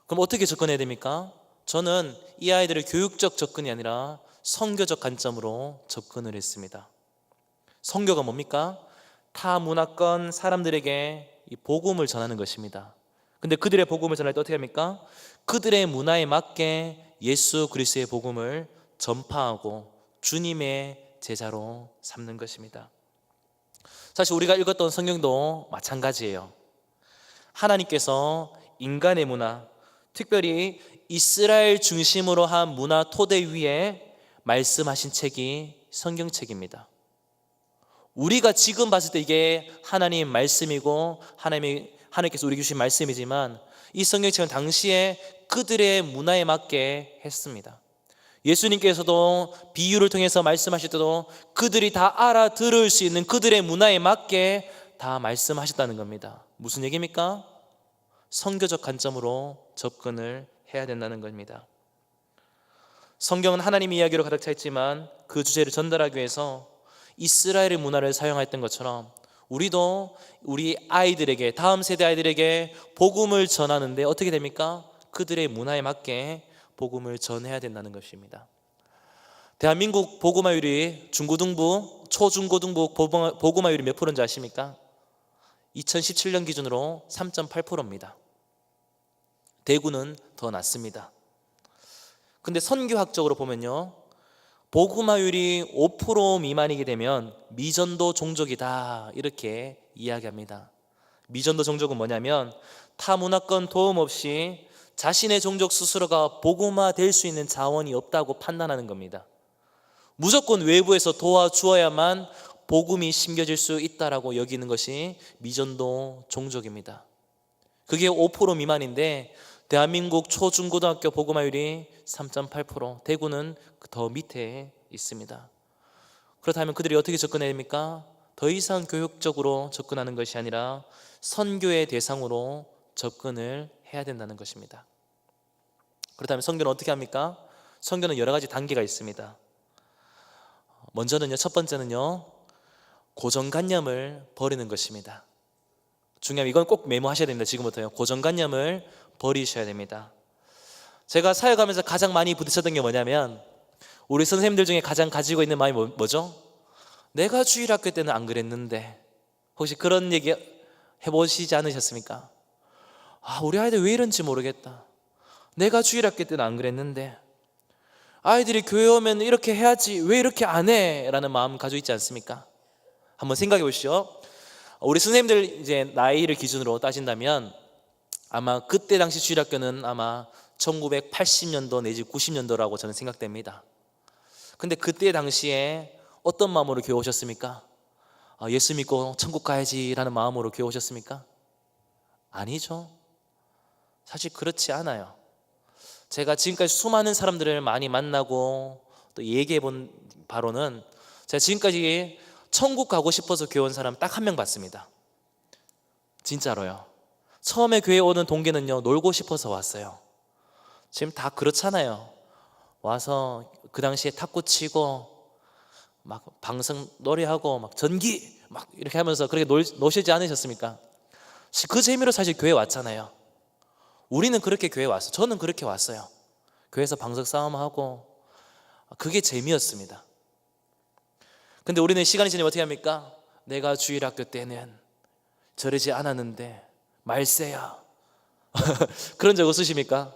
그럼 어떻게 접근해야 됩니까? 저는 이 아이들을 교육적 접근이 아니라 선교적 관점으로 접근을 했습니다. 선교가 뭡니까? 타 문화권 사람들에게 이 복음을 전하는 것입니다. 근데 그들의 복음을 전할 때 어떻게 합니까? 그들의 문화에 맞게 예수 그리스도의 복음을 전파하고 주님의 제자로 삼는 것입니다. 사실 우리가 읽었던 성경도 마찬가지예요. 하나님께서 인간의 문화, 특별히 이스라엘 중심으로 한 문화 토대 위에 말씀하신 책이 성경책입니다. 우리가 지금 봤을 때 이게 하나님 말씀이고 하나님께서 우리에게 주신 말씀이지만, 이 성경책은 당시에 그들의 문화에 맞게 했습니다. 예수님께서도 비유를 통해서 말씀하실 때도 그들이 다 알아들을 수 있는 그들의 문화에 맞게 다 말씀하셨다는 겁니다. 무슨 얘기입니까? 선교적 관점으로 접근을 해야 된다는 겁니다. 성경은 하나님의 이야기로 가득 차 있지만 그 주제를 전달하기 위해서 이스라엘의 문화를 사용했던 것처럼 우리도 우리 아이들에게, 다음 세대 아이들에게 복음을 전하는데 어떻게 됩니까? 그들의 문화에 맞게 복음을 전해야 된다는 것입니다. 대한민국 복음화율이 중고등부, 초중고등부 복음화율이 몇 프로인지 아십니까? 2017년 기준으로 3.8%입니다. 대구는 더 낮습니다. 근데 선교학적으로 보면요, 복음화율이 5% 미만이게 되면 미전도 종족이다, 이렇게 이야기합니다. 미전도 종족은 뭐냐면 타문화권 도움 없이 자신의 종족 스스로가 복음화 될 수 있는 자원이 없다고 판단하는 겁니다. 무조건 외부에서 도와주어야만 복음이 심겨질 수 있다라고 여기는 것이 미전도 종족입니다. 그게 5% 미만인데 대한민국 초중고등학교 복음화율이 3.8%, 대구는 더 밑에 있습니다. 그렇다면 그들이 어떻게 접근해야 됩니까? 더 이상 교육적으로 접근하는 것이 아니라 선교의 대상으로 접근을 해야 된다는 것입니다. 그렇다면 선교는 어떻게 합니까? 선교는 여러 가지 단계가 있습니다. 먼저는요, 첫 번째는요, 고정관념을 버리는 것입니다. 중요한 이건 꼭 메모하셔야 됩니다. 지금부터요, 고정관념을 버리셔야 됩니다. 제가 사역하면서 가장 많이 부딪혔던 게 뭐냐면, 우리 선생님들 중에 가장 가지고 있는 마음이 뭐죠? 내가 주일학교 때는 안 그랬는데. 혹시 그런 얘기 해보시지 않으셨습니까? 우리 아이들 왜 이런지 모르겠다. 내가 주일학교 때는 안 그랬는데 아이들이 교회 오면 이렇게 해야지 왜 이렇게 안 해? 라는 마음 가지고 있지 않습니까? 한번 생각해 보시죠. 우리 선생님들 이제 나이를 기준으로 따진다면 아마 그때 당시 주일학교는 아마 1980년도 내지 90년도라고 저는 생각됩니다. 근데 그때 당시에 어떤 마음으로 교회 오셨습니까? 예수 믿고 천국 가야지 라는 마음으로 교회 오셨습니까? 아니죠. 사실 그렇지 않아요. 제가 지금까지 수많은 사람들을 많이 만나고 또 얘기해 본 바로는, 제가 지금까지 천국 가고 싶어서 교회 온 사람 딱 한 명 봤습니다. 진짜로요. 처음에 교회 오는 동기는요, 놀고 싶어서 왔어요. 지금 다 그렇잖아요. 와서 그 당시에 탁구 치고 막 방송 노래하고 막 전기 막 이렇게 하면서 그렇게 노시지 않으셨습니까? 그 재미로 사실 교회 왔잖아요. 우리는 그렇게 교회 왔어요. 저는 그렇게 왔어요. 교회에서 방석 싸움하고 그게 재미였습니다. 근데 우리는 시간이 지나면 어떻게 합니까? 내가 주일학교 때는 저러지 않았는데 말세야. 그런 적 없으십니까?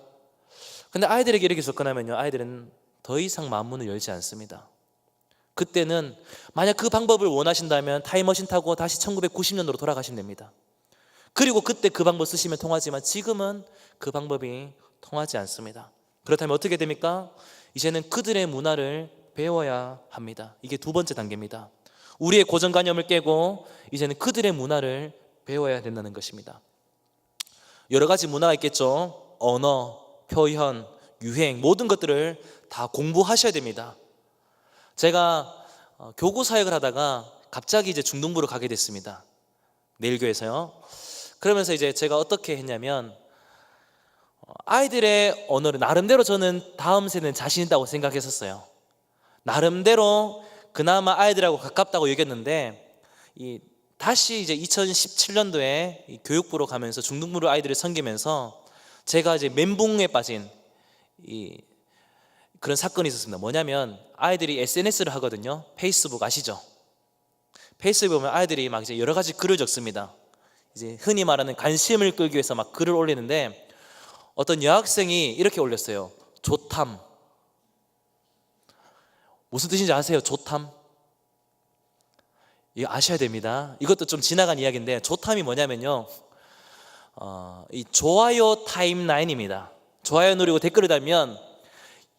근데 아이들에게 이렇게 접근하면요, 아이들은 더 이상 마음문을 열지 않습니다. 그때는 만약 그 방법을 원하신다면 타임머신 타고 다시 1990년도로 돌아가시면 됩니다. 그리고 그때 그 방법 쓰시면 통하지만 지금은 그 방법이 통하지 않습니다. 그렇다면 어떻게 됩니까? 이제는 그들의 문화를 배워야 합니다. 이게 두 번째 단계입니다. 우리의 고정관념을 깨고 이제는 그들의 문화를 배워야 된다는 것입니다. 여러 가지 문화가 있겠죠. 언어, 표현, 유행, 모든 것들을 다 공부하셔야 됩니다. 제가 교구 사역을 하다가 갑자기 이제 중등부로 가게 됐습니다. 내일교에서요. 그러면서 이제 제가 어떻게 했냐면, 아이들의 언어를 나름대로 저는 다음 세대는 자신 있다고 생각했었어요. 나름대로 그나마 아이들하고 가깝다고 여겼는데, 다시 이제 2017년도에 교육부로 가면서 중등부로 아이들을 섬기면서 제가 이제 멘붕에 빠진 그런 사건이 있었습니다. 뭐냐면 아이들이 SNS를 하거든요. 페이스북 아시죠? 페이스북에 보면 아이들이 막 이제 여러 가지 글을 적습니다. 이제 흔히 말하는 관심을 끌기 위해서 막 글을 올리는데, 어떤 여학생이 이렇게 올렸어요. 조탐. 무슨 뜻인지 아세요? 조탐? 이거 아셔야 됩니다. 이것도 좀 지나간 이야기인데, 조탐이 뭐냐면요, 이 좋아요 타임라인입니다. 좋아요 누르고 댓글을 달면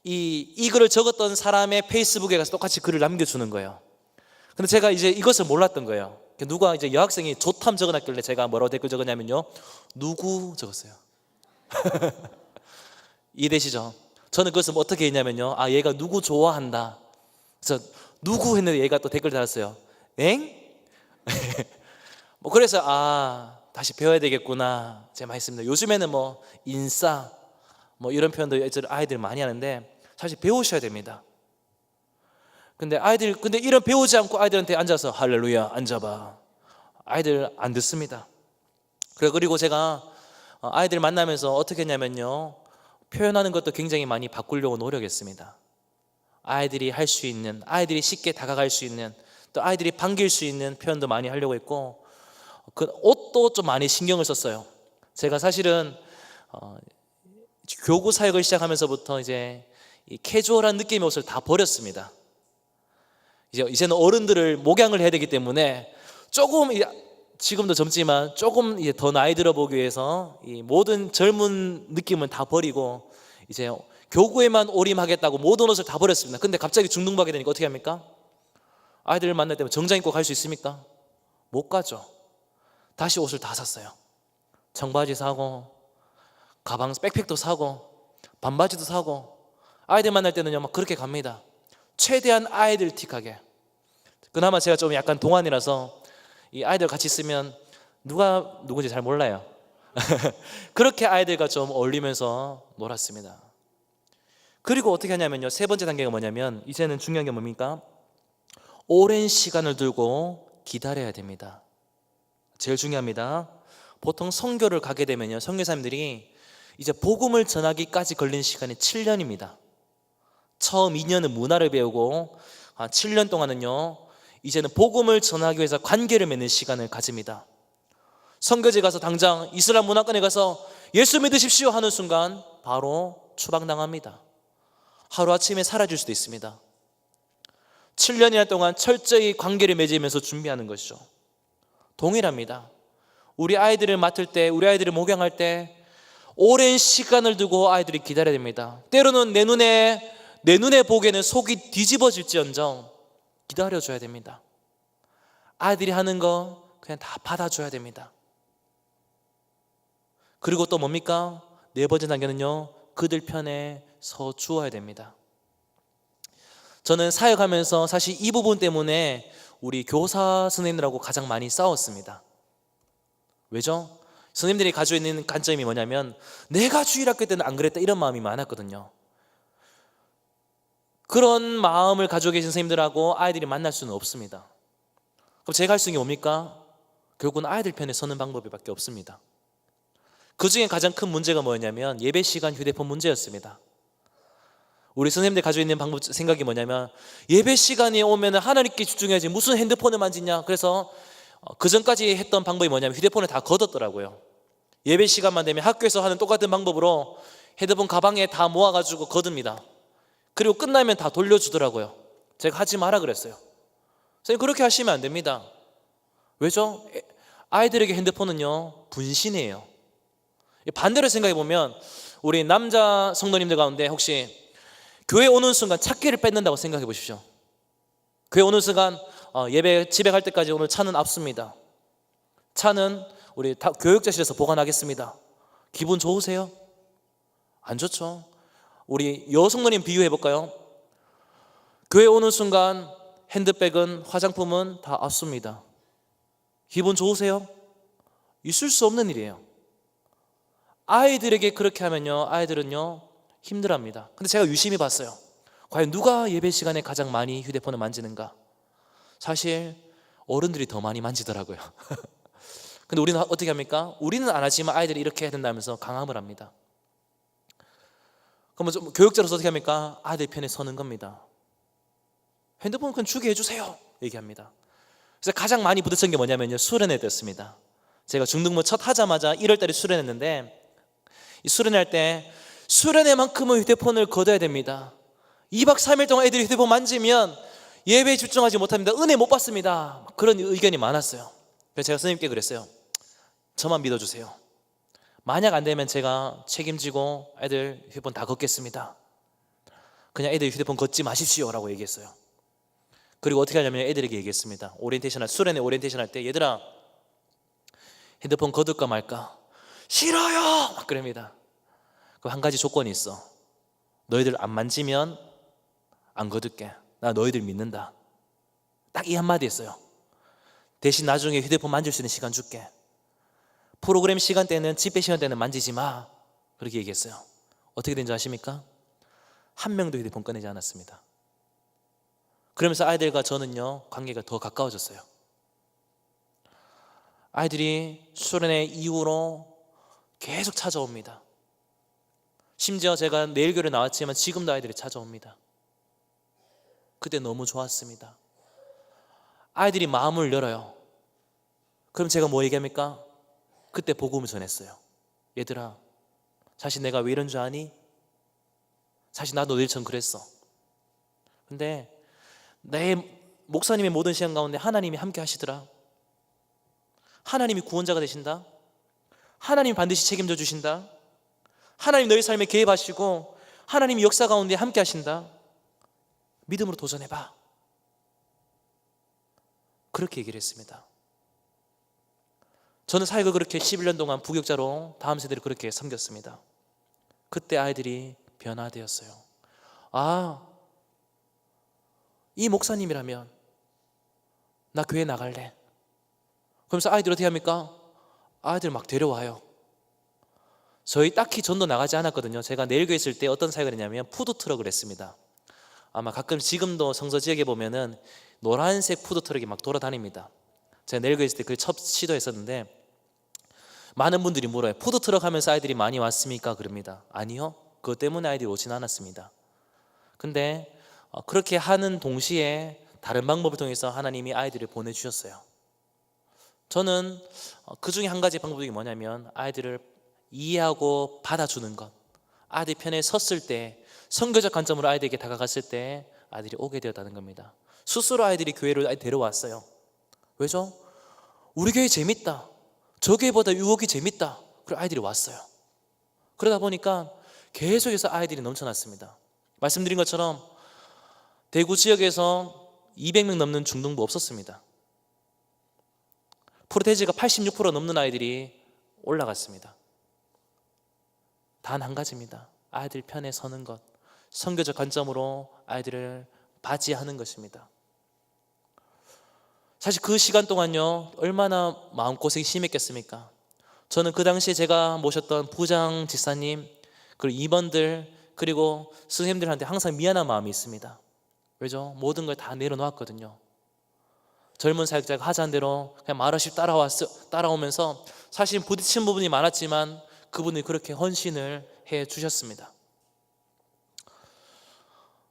이 글을 적었던 사람의 페이스북에 가서 똑같이 글을 남겨주는 거예요. 근데 제가 이제 이것을 몰랐던 거예요. 누가 이제 여학생이 조탐 적어놨길래 제가 뭐라고 댓글 적었냐면요, 누구 적었어요. 이해되시죠? 저는 그것을 어떻게 했냐면요, 얘가 누구 좋아한다. 그래서 누구 했는데 얘가 또 댓글 달았어요. 엥? 그래서 다시 배워야 되겠구나 제가 했습니다. 요즘에는 뭐 인싸 이런 표현도 아이들 많이 하는데 사실 배우셔야 됩니다. 근데 이런 배우지 않고 아이들한테 앉아서 할렐루야 앉아봐, 아이들 안 듣습니다. 그리고 제가 아이들 만나면서 어떻게 했냐면요, 표현하는 것도 굉장히 많이 바꾸려고 노력했습니다. 아이들이 할 수 있는, 아이들이 쉽게 다가갈 수 있는, 또 아이들이 반길 수 있는 표현도 많이 하려고 했고, 그 옷도 좀 많이 신경을 썼어요. 제가 사실은 교구 사역을 시작하면서부터 이제 이 캐주얼한 느낌의 옷을 다 버렸습니다. 이제는 어른들을 목양을 해야 되기 때문에 조금, 지금도 젊지만 조금 더 나이 들어 보기 위해서 이 모든 젊은 느낌은 다 버리고 이제 교구에만 올인하겠다고 모든 옷을 다 버렸습니다. 근데 갑자기 중등부 하게 되니까 어떻게 합니까? 아이들을 만날 때면 정장 입고 갈 수 있습니까? 못 가죠. 다시 옷을 다 샀어요. 청바지 사고, 가방, 백팩도 사고, 반바지도 사고. 아이들 만날 때는요 막 그렇게 갑니다. 최대한 아이들틱하게. 그나마 제가 좀 약간 동안이라서 이 아이들 같이 있으면 누가 누군지 잘 몰라요. 그렇게 아이들과 좀 어울리면서 놀았습니다. 그리고 어떻게 하냐면요, 세 번째 단계가 뭐냐면, 이제는 중요한 게 뭡니까? 오랜 시간을 두고 기다려야 됩니다. 제일 중요합니다. 보통 선교를 가게 되면요, 선교사님들이 이제 복음을 전하기까지 걸린 시간이 7년입니다. 처음 2년은 문화를 배우고 7년 동안은요, 이제는 복음을 전하기 위해서 관계를 맺는 시간을 가집니다. 선교지 가서 당장 이슬람 문화권에 가서 예수 믿으십시오 하는 순간 바로 추방당합니다. 하루아침에 사라질 수도 있습니다. 7년이나 동안 철저히 관계를 맺으면서 준비하는 것이죠. 동일합니다. 우리 아이들을 맡을 때, 우리 아이들을 목양할 때 오랜 시간을 두고 아이들이 기다려야 됩니다. 때로는 내 눈에 보기에는 속이 뒤집어질지언정 기다려줘야 됩니다. 아이들이 하는 거 그냥 다 받아줘야 됩니다. 그리고 또 뭡니까? 네 번째 단계는요, 그들 편에 서 주어야 됩니다. 저는 사역하면서 사실 이 부분 때문에 우리 교사 선생님들하고 가장 많이 싸웠습니다. 왜죠? 선생님들이 가지고 있는 관점이 뭐냐면, 내가 주일학교 때는 안 그랬다, 이런 마음이 많았거든요. 그런 마음을 가지고 계신 선생님들하고 아이들이 만날 수는 없습니다. 그럼 제가 할 수 있는 게 뭡니까? 결국은 아이들 편에 서는 방법밖에 없습니다. 그 중에 가장 큰 문제가 뭐냐면 예배 시간 휴대폰 문제였습니다. 우리 선생님들 가지고 있는 생각이 뭐냐면, 예배 시간이 오면 하나님께 집중해야지 무슨 핸드폰을 만지냐. 그래서 그 전까지 했던 방법이 뭐냐면 휴대폰을 다 걷었더라고요. 예배 시간만 되면 학교에서 하는 똑같은 방법으로 핸드폰 가방에 다 모아가지고 걷습니다. 그리고 끝나면 다 돌려주더라고요. 제가 하지 마라 그랬어요. 선생님, 그렇게 하시면 안 됩니다. 왜죠? 아이들에게 핸드폰은요, 분신이에요. 반대로 생각해 보면, 우리 남자 성도님들 가운데 혹시 교회 오는 순간 차키를 뺏는다고 생각해 보십시오. 교회 오는 순간 예배 집에 갈 때까지 오늘 차는 앞섭니다. 차는 우리 교육자실에서 보관하겠습니다. 기분 좋으세요? 안 좋죠. 우리 여성노님 비유해 볼까요? 교회 오는 순간 핸드백은, 화장품은 다 앞섭니다. 기분 좋으세요? 있을 수 없는 일이에요. 아이들에게 그렇게 하면요, 아이들은요 힘들어합니다. 근데 제가 유심히 봤어요. 과연 누가 예배 시간에 가장 많이 휴대폰을 만지는가? 사실 어른들이 더 많이 만지더라고요. 근데 우리는 어떻게 합니까? 우리는 안 하지만 아이들이 이렇게 해야 된다면서 강압을 합니다. 그러면 좀 교육자로서 어떻게 합니까? 아이들 편에 서는 겁니다. 핸드폰 그냥 주게 해주세요 얘기합니다. 그래서 가장 많이 부딪힌 게 뭐냐면요, 수련회 때였습니다. 제가 중등부 첫 하자마자 1월달에 수련했는데, 이 수련할 때 수련회만큼은 휴대폰을 걷어야 됩니다. 2박 3일 동안 애들이 휴대폰 만지면 예배에 집중하지 못합니다. 은혜 못 받습니다. 그런 의견이 많았어요. 그래서 제가 선생님께 그랬어요. 저만 믿어주세요. 만약 안 되면 제가 책임지고 애들 휴대폰 다 걷겠습니다. 그냥 애들 휴대폰 걷지 마십시오 라고 얘기했어요. 그리고 어떻게 하냐면 애들에게 얘기했습니다. 수련회 오리엔테이션 할 때, 얘들아 핸드폰 걷을까 말까? 싫어요! 막 그럽니다. 그럼 한 가지 조건이 있어. 너희들 안 만지면 안 걷을게. 나 너희들 믿는다. 딱 이 한마디 했어요. 대신 나중에 휴대폰 만질 수 있는 시간 줄게. 프로그램 시간 때는, 집회 시간 때는 만지지 마. 그렇게 얘기했어요. 어떻게 된지 아십니까? 한 명도 휴대폰 꺼내지 않았습니다. 그러면서 아이들과 저는요, 관계가 더 가까워졌어요. 아이들이 수련회 이후로 계속 찾아옵니다. 심지어 제가 내일 교회 나왔지만 지금도 아이들이 찾아옵니다. 그때 너무 좋았습니다. 아이들이 마음을 열어요. 그럼 제가 뭐 얘기합니까? 그때 복음을 전했어요. 얘들아, 사실 내가 왜 이런 줄 아니? 사실 나도 너희처럼 그랬어. 근데 내 목사님의 모든 시간 가운데 하나님이 함께 하시더라. 하나님이 구원자가 되신다. 하나님이 반드시 책임져 주신다. 하나님 너희 삶에 개입하시고 하나님이 역사 가운데 함께 하신다. 믿음으로 도전해봐. 그렇게 얘기를 했습니다. 저는 사역을 그렇게 11년 동안 부교육자로 다음 세대를 그렇게 섬겼습니다. 그때 아이들이 변화되었어요. 아, 이 목사님이라면 나 교회 나갈래. 그러면서 아이들 어떻게 합니까? 아이들 막 데려와요. 저희 딱히 전도 나가지 않았거든요. 제가 내일교회 있을 때 어떤 사역을 했냐면 푸드트럭을 했습니다. 아마 가끔 지금도 성서 지역에 보면은 노란색 푸드트럭이 막 돌아다닙니다. 제가 내일교회 있을 때 그 첫 시도했었는데 많은 분들이 물어요. 푸드트럭 하면서 아이들이 많이 왔습니까? 그럽니다. 아니요, 그것 때문에 아이들이 오진 않았습니다. 근데 그렇게 하는 동시에 다른 방법을 통해서 하나님이 아이들을 보내주셨어요. 저는 그 중에 한 가지 방법이 뭐냐면 아이들을 이해하고 받아주는 것. 아이들 편에 섰을 때, 선교적 관점으로 아이들에게 다가갔을 때 아이들이 오게 되었다는 겁니다. 스스로 아이들이 교회를 데려왔어요. 왜죠? 우리 교회 재밌다, 저 교회보다 유혹이 재밌다. 그리고 아이들이 왔어요. 그러다 보니까 계속해서 아이들이 넘쳐났습니다. 말씀드린 것처럼 대구 지역에서 200명 넘는 중등부 없었습니다. 프로테지가 86% 넘는 아이들이 올라갔습니다. 단 한 가지입니다. 아이들 편에 서는 것, 선교적 관점으로 아이들을 맞이하는 것입니다. 사실 그 시간 동안요, 얼마나 마음고생이 심했겠습니까? 저는 그 당시에 제가 모셨던 부장 집사님, 그리고 임원들, 그리고 선생님들한테 항상 미안한 마음이 있습니다. 왜죠? 모든 걸 다 내려놓았거든요. 젊은 사역자가 하자는 대로 그냥 말없이 따라오면서 사실 부딪힌 부분이 많았지만 그분이 그렇게 헌신을 해 주셨습니다.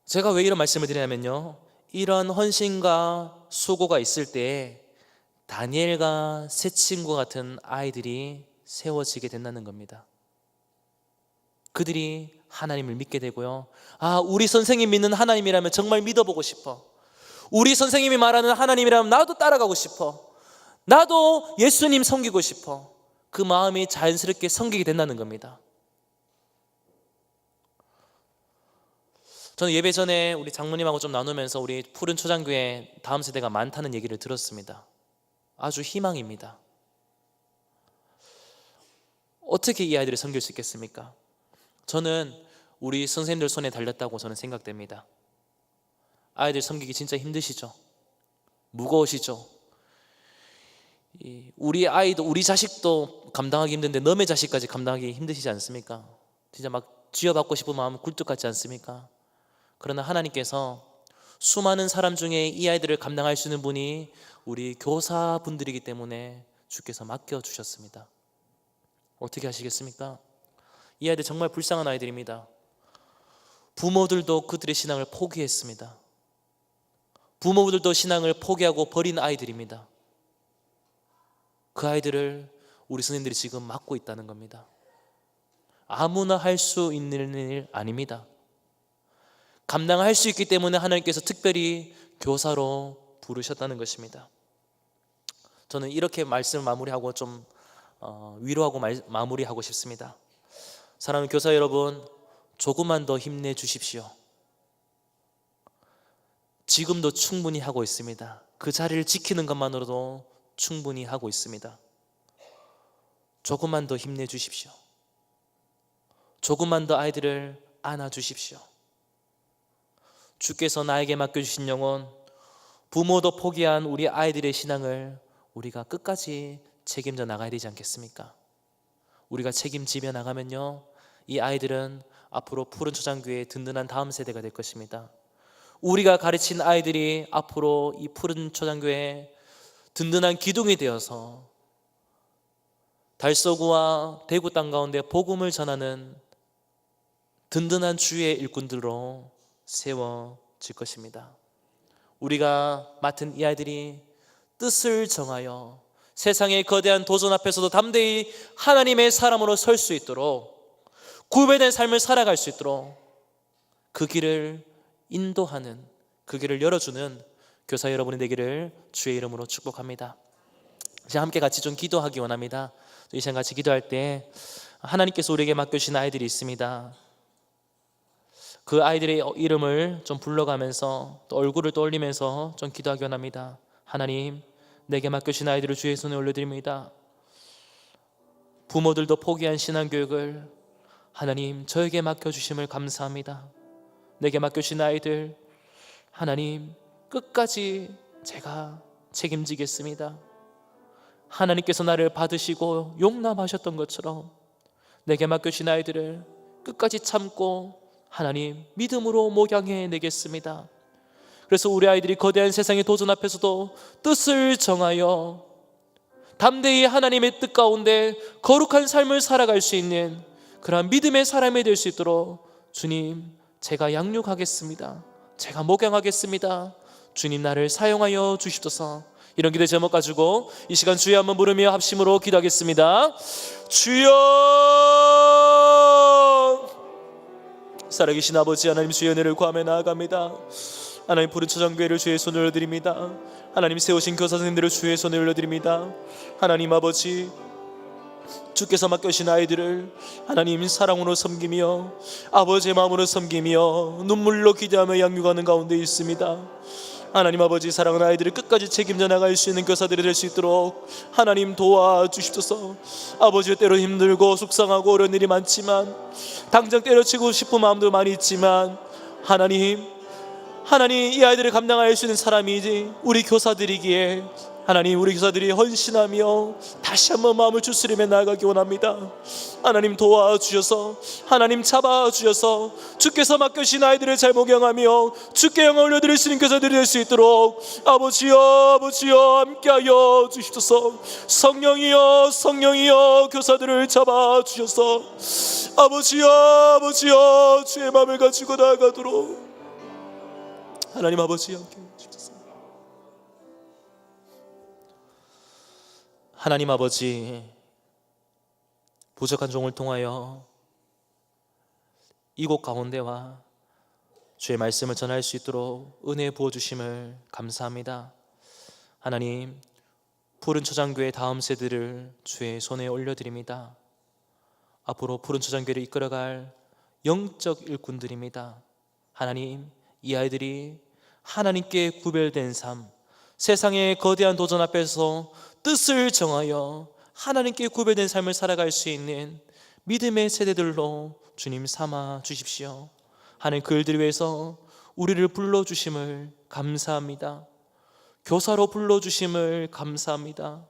제가 왜 이런 말씀을 드리냐면요, 이런 헌신과 수고가 있을 때 다니엘과 새 친구 같은 아이들이 세워지게 된다는 겁니다. 그들이 하나님을 믿게 되고요, 우리 선생님 믿는 하나님이라면 정말 믿어보고 싶어, 우리 선생님이 말하는 하나님이라면 나도 따라가고 싶어, 나도 예수님 섬기고 싶어, 그 마음이 자연스럽게 섬기게 된다는 겁니다. 저는 예배 전에 우리 장모님하고 좀 나누면서 우리 푸른 초장교회 다음 세대가 많다는 얘기를 들었습니다. 아주 희망입니다. 어떻게 이 아이들을 섬길 수 있겠습니까? 저는 우리 선생님들 손에 달렸다고 저는 생각됩니다. 아이들 섬기기 진짜 힘드시죠? 무거우시죠? 우리 아이도, 우리 자식도 감당하기 힘든데 남의 자식까지 감당하기 힘드시지 않습니까? 진짜 막 쥐어받고 싶은 마음 굴뚝 같지 않습니까? 그러나 하나님께서 수많은 사람 중에 이 아이들을 감당할 수 있는 분이 우리 교사분들이기 때문에 주께서 맡겨주셨습니다. 어떻게 하시겠습니까? 이 아이들 정말 불쌍한 아이들입니다. 부모들도 그들의 신앙을 포기했습니다. 부모들도 신앙을 포기하고 버린 아이들입니다. 그 아이들을 우리 선생님들이 지금 맡고 있다는 겁니다. 아무나 할 수 있는 일 아닙니다. 감당할 수 있기 때문에 하나님께서 특별히 교사로 부르셨다는 것입니다. 저는 이렇게 말씀을 마무리하고 좀 위로하고 마무리하고 싶습니다. 사랑하는 교사 여러분, 조금만 더 힘내주십시오. 지금도 충분히 하고 있습니다. 그 자리를 지키는 것만으로도 충분히 하고 있습니다. 조금만 더 힘내주십시오. 조금만 더 아이들을 안아주십시오. 주께서 나에게 맡겨주신 영혼, 부모도 포기한 우리 아이들의 신앙을 우리가 끝까지 책임져 나가야 되지 않겠습니까? 우리가 책임지며 나가면요, 이 아이들은 앞으로 푸른 초장교회의 든든한 다음 세대가 될 것입니다. 우리가 가르친 아이들이 앞으로 이 푸른 초장교회의 든든한 기둥이 되어서 달서구와 대구 땅 가운데 복음을 전하는 든든한 주의 일꾼들로 세워질 것입니다. 우리가 맡은 이 아이들이 뜻을 정하여 세상의 거대한 도전 앞에서도 담대히 하나님의 사람으로 설 수 있도록, 구별된 삶을 살아갈 수 있도록 그 길을 인도하는, 그 길을 열어주는 교사 여러분이 되기를 주의 이름으로 축복합니다. 이제 함께 같이 좀 기도하기 원합니다. 이 시간 같이 기도할 때 하나님께서 우리에게 맡겨주신 아이들이 있습니다. 그 아이들의 이름을 좀 불러가면서 또 얼굴을 떠올리면서 좀 기도하기 원합니다. 하나님, 내게 맡겨주신 아이들을 주의 손에 올려드립니다. 부모들도 포기한 신앙교육을 하나님 저에게 맡겨주심을 감사합니다. 내게 맡겨주신 아이들 하나님 끝까지 제가 책임지겠습니다. 하나님께서 나를 받으시고 용납하셨던 것처럼 내게 맡겨주신 아이들을 끝까지 참고 하나님 믿음으로 목양해 내겠습니다. 그래서 우리 아이들이 거대한 세상의 도전 앞에서도 뜻을 정하여 담대히 하나님의 뜻 가운데 거룩한 삶을 살아갈 수 있는 그러한 믿음의 사람이 될 수 있도록 주님, 제가 양육하겠습니다. 제가 목양하겠습니다. 주님, 나를 사용하여 주십소서. 이런 기도 제목 가지고 이 시간 주여 한번 부르며 합심으로 기도하겠습니다. 주여, 살아계신 아버지 하나님, 주의 은혜를 구하며 나아갑니다. 하나님, 푸른 초장교회를 주의 손에 올려드립니다. 하나님, 세우신 교사 선생님들을 주의 손에 올려드립니다. 하나님 아버지, 주께서 맡겨주신 아이들을 하나님 사랑으로 섬기며 아버지의 마음으로 섬기며 눈물로 기도하며 양육하는 가운데 있습니다. 하나님 아버지, 사랑하는 아이들을 끝까지 책임져 나갈 수 있는 교사들이 될 수 있도록 하나님 도와주십소서. 아버지, 때로 힘들고 속상하고 어려운 일이 많지만, 당장 때려치고 싶은 마음도 많이 있지만, 하나님 이 아이들을 감당할 수 있는 사람이 우리 교사들이기에 하나님, 우리 교사들이 헌신하며 다시 한번 마음을 추스리며 나아가기 원합니다. 하나님 도와주셔서, 하나님 잡아주셔서 주께서 맡겨주신 아이들을 잘 목양하며 주께 영광 올려드릴 수 있는 교사들이 될 수 있도록 아버지여 함께하여 주십소서. 성령이여 교사들을 잡아주셔서 아버지여 주의 마음을 가지고 나아가도록 하나님 아버지 함께해 주십소서. 하나님 아버지, 부족한 종을 통하여 이곳 가운데와 주의 말씀을 전할 수 있도록 은혜 부어주심을 감사합니다. 하나님, 푸른 초장교회 다음 세대를 주의 손에 올려드립니다. 앞으로 푸른 초장교회를 이끌어갈 영적 일꾼들입니다. 하나님, 이 아이들이 하나님께 구별된 삶, 세상의 거대한 도전 앞에서 뜻을 정하여 하나님께 구별된 삶을 살아갈 수 있는 믿음의 세대들로 주님 삼아 주십시오. 하나님, 그 일들 위해서 우리를 불러주심을 감사합니다. 교사로 불러주심을 감사합니다.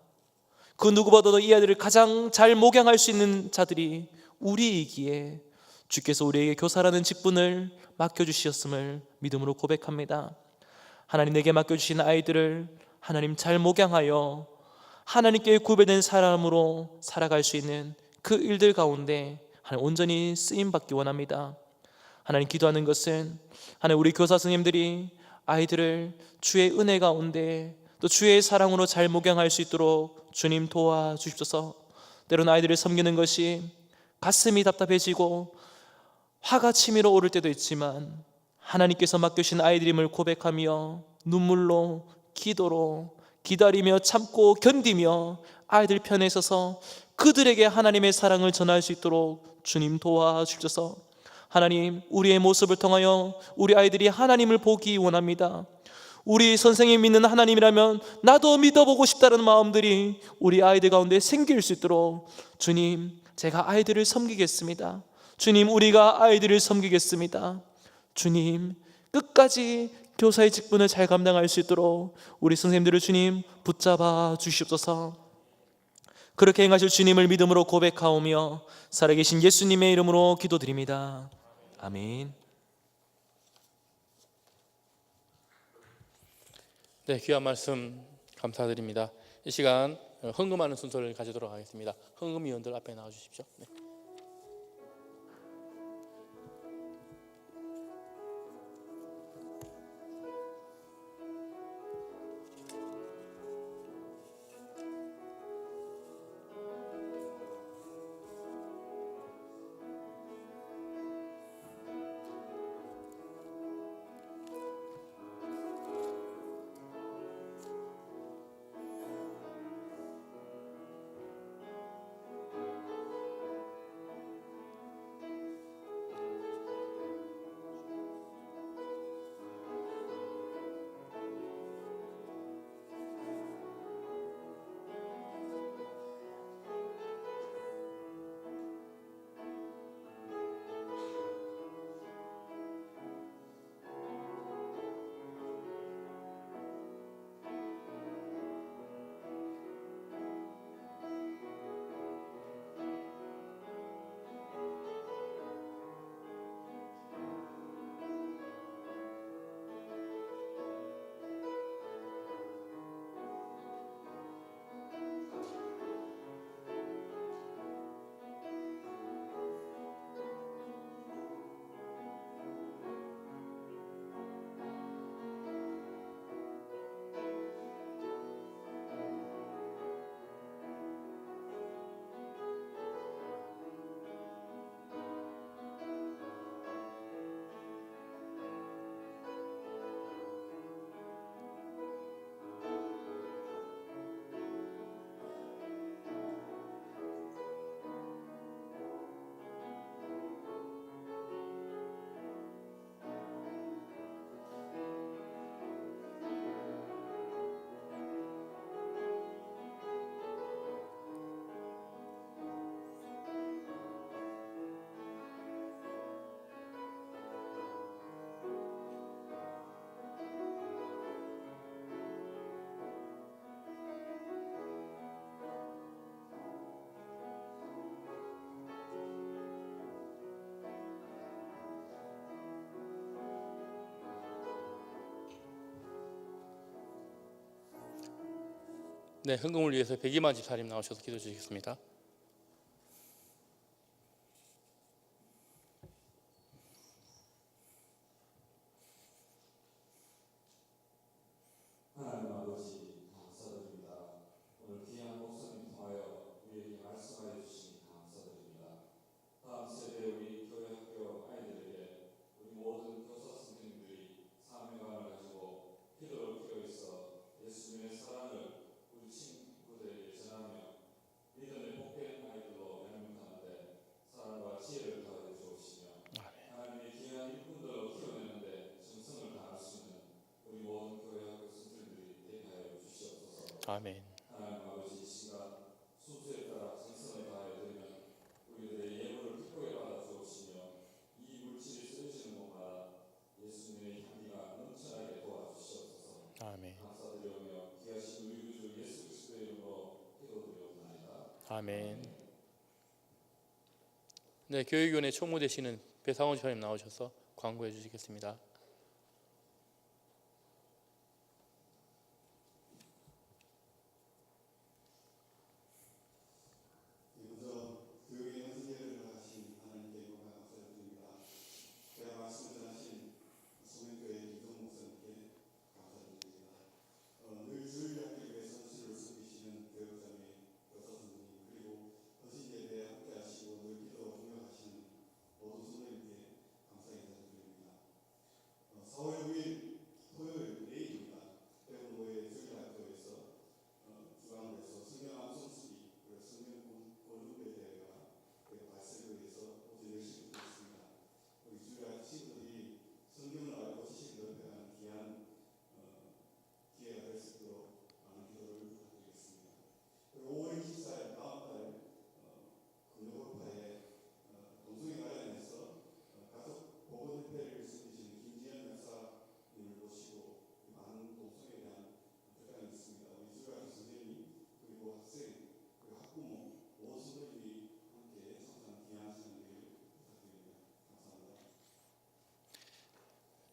그 누구보다도 이 아이들을 가장 잘 목양할 수 있는 자들이 우리이기에 주께서 우리에게 교사라는 직분을 맡겨주셨음을 믿음으로 고백합니다. 하나님, 내게 맡겨주신 아이들을 하나님 잘 목양하여 하나님께 구별된 사람으로 살아갈 수 있는 그 일들 가운데 하나님 온전히 쓰임받기 원합니다. 하나님, 기도하는 것은 하나님 우리 교사 선생님들이 아이들을 주의 은혜 가운데 또 주의 사랑으로 잘 목양할 수 있도록 주님 도와주십소서. 때로는 아이들을 섬기는 것이 가슴이 답답해지고 화가 치밀어 오를 때도 있지만 하나님께서 맡겨주신 아이들임을 고백하며 눈물로 기도로 기다리며 참고 견디며 아이들 편에 서서 그들에게 하나님의 사랑을 전할 수 있도록 주님 도와주셔서 하나님, 우리의 모습을 통하여 우리 아이들이 하나님을 보기 원합니다. 우리 선생님이 믿는 하나님이라면 나도 믿어보고 싶다는 마음들이 우리 아이들 가운데 생길 수 있도록 주님, 제가 아이들을 섬기겠습니다. 주님, 우리가 아이들을 섬기겠습니다. 주님, 끝까지 교사의 직분을 잘 감당할 수 있도록 우리 선생님들을 주님 붙잡아 주시옵소서. 그렇게 행하실 주님을 믿음으로 고백하오며 살아계신 예수님의 이름으로 기도드립니다. 아멘. 네, 귀한 말씀 감사드립니다. 이 시간 헌금하는 순서를 가지도록 하겠습니다. 헌금위원들 앞에 나와주십시오. 네. 네, 헌금을 위해서 백이만 집사님 나오셔서 기도해 주시겠습니다. 하나님 아버지 감사드립니다. 오늘 귀한 목사님 통하여 우리에게 말씀하여 주시니 감사드립니다. 다음 세대 우리 교회 학교 아이들에게 우리 모든 교사 선생님들이 사명감을 가지고 기도를 필요 있어 예수님의 사랑을 우리 친구들에게 전하며 믿음의 복된 아이들로 양육하는데 사랑과 지혜를 더하여 주옵시며 하나님의 귀한 일꾼들로 키워내는데 정성을 다할 수 있는 우리 모든 교회 학교 선생님들이 되게 하여 주시옵소서. 아멘. 하나님 아버지 이 시간 순수에 따라 정성을 다하여 드리면 우리들의 예물을 기쁘게 받아 주옵시며 이 물질이 쓰여지는 곳마다 예수님의 향기가 넘쳐나게 도와주시옵소서. 아멘. 감사드리오며 귀하신 우리 구주 예수 그리스도의 이름으로 기도드리옵나이다. 아멘. 네, 교육위원회 총무 되시는 배상원 집사님 나오셔서 광고해 주시겠습니다. 먼저 교육의 현수계를 하신 하나님께 영광 감사드립니다. 제가 말씀을 전하신 소명교회 이동 목사님께 감사드립니다. 늘 주일 학교에 위해 선수를 섬기시는 교육장의 교사 선생님 그리고 허신 예배에 함께하시고 늘 기도 동역하시는 모든 선생님께 감사 인사드립니다. 4월 6일 토요일 내일입니다. 대구노회 주일 학교에서 주관으로 해서 성경 암송수기 그리고 성경 권문배 대회가 발생을 위해서 모두 열심히 드렸습니다. 우리 주일학 친구들이 성경을 알고 지식을 넓혀가는 귀한 기회가 될 수 있도록 많은 기도를 부탁드리겠습니다. 그리고 5월 24일 다음 달 금요골파에 동성애 관련해서 가족 보건협회를 섬기시는 김지현 역사님을 모시고 많은 동성애에 대한 특강이 있습니다. 우리 주일학 선생님 그리고 학생 그리고 학부모 모든 선생님이 함께 참석한 귀한 시간 되기를 부탁드립니다. 감사합니다.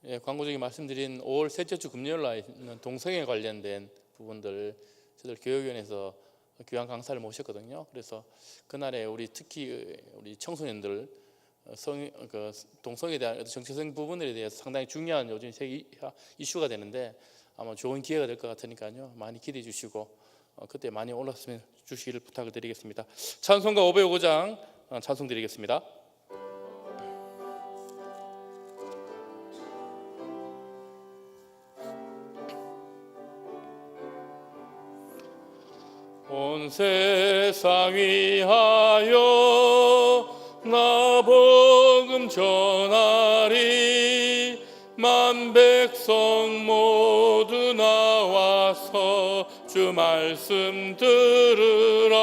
예, 광고중에 말씀드린 5월 셋째 주 금요일 날 있는 동성애 관련된 부분들 저들 교육위원회에서 귀한 강사를 모셨거든요. 그래서 그날에 우리 특히 우리 청소년들 동성애에 대한 정체성 부분에 대해서 상당히 중요한 요즘 세계 이슈가 되는데 아마 좋은 기회가 될 것 같으니까요. 많이 기대해 주시고 그때 많이 올랐으면 주시기를 부탁을 드리겠습니다. 찬송가 505장 찬송 드리겠습니다. 온 세상 위하여 나 복음 전하리 만 백성 모두 나와서 주 말씀 들으라.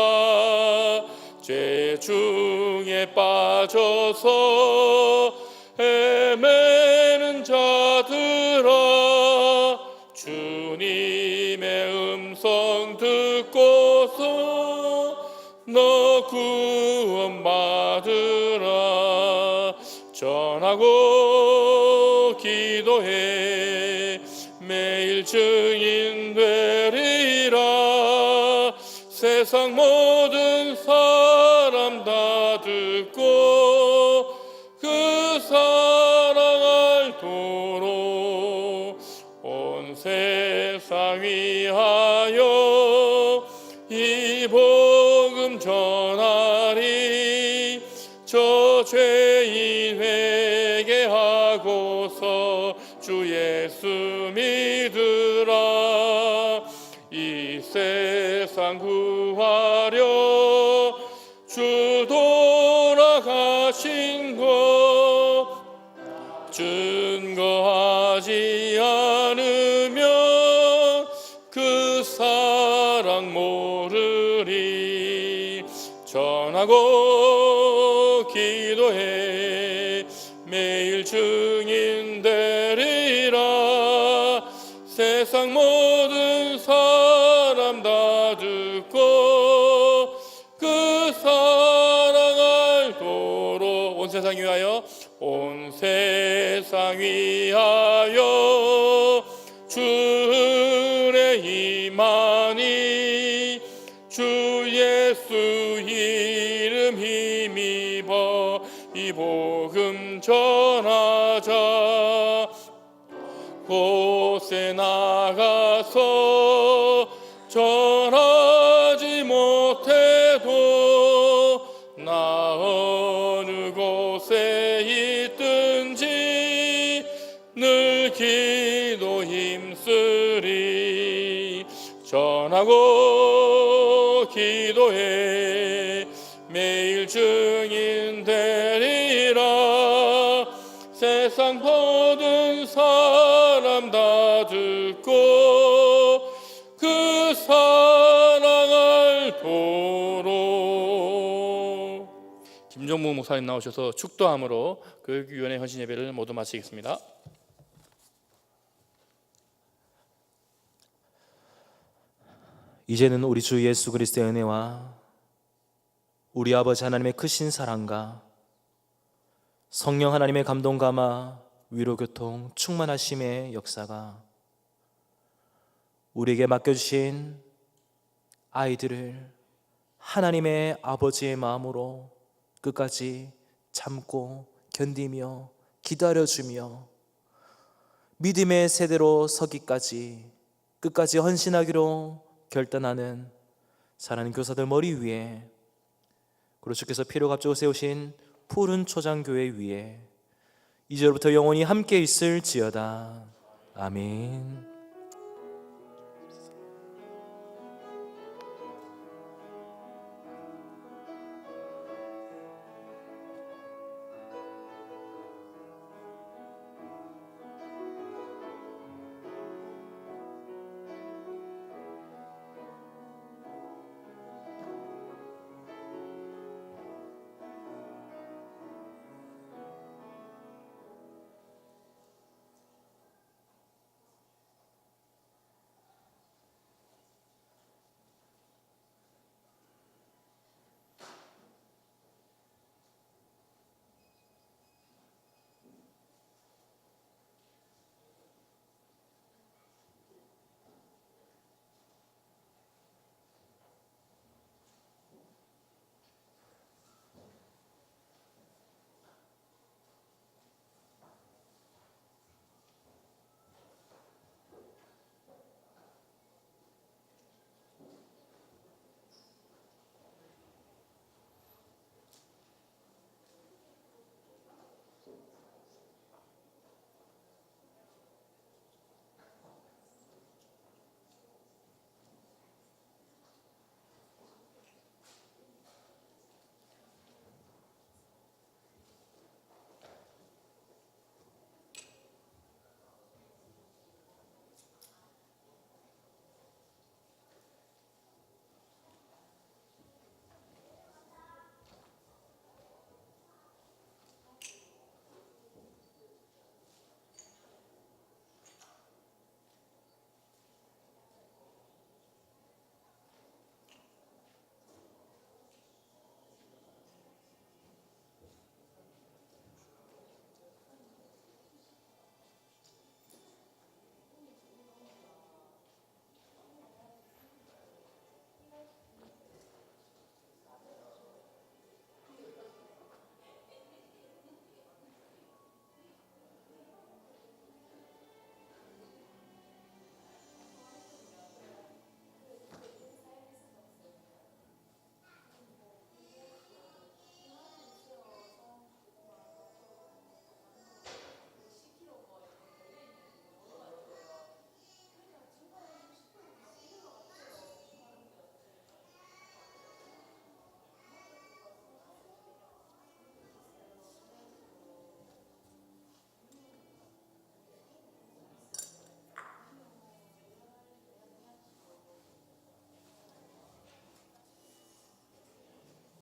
죄 중에 빠져서 헤매는 자들아 주님의 음성 듣고서 너 구원 받으라. 전하고 기도해 매일 증인 되리라. 세상 모든 사람 다 듣고 그 사랑 알도록 온 세상 위하여 이 복음 전하리. 저 죄인 회개하고서 주 예수 믿으라. 이 세상 구하려 주 돌아가신 것 증거하지 않으면 그 사랑 모르리. 전하고 기도해 매일 증인 되리라. 세상 모든 사람 다 듣고 그 사랑 알도록 온 세상 위하여 온 세상 위하여 주의 임하니 예수 이름 힘입어 이 복음 전하자. 곳에 나가서 전하지 못해도 나 어느 곳에 있든지 늘 기도 힘쓰리. 전하고 기도해 매일 증인 되리라. 세상 모든 사람 다 듣고 그 사랑 알도록. 김종무 목사님 나오셔서 축도함으로 교육위원회 헌신 예배를 모두 마치겠습니다. 이제는 우리 주 예수 그리스도의 은혜와 우리 아버지 하나님의 크신 사랑과 성령 하나님의 감동감화 위로교통 충만하심의 역사가 우리에게 맡겨주신 아이들을 하나님의 아버지의 마음으로 끝까지 참고 견디며 기다려주며 믿음의 세대로 서기까지 끝까지 헌신하기로 결단하는 사랑하는 교사들 머리 위에, 그리고 주께서 필요 값주고 세우신 푸른 초장교회 위에 이제부터 영원히 함께 있을지어다. 아멘.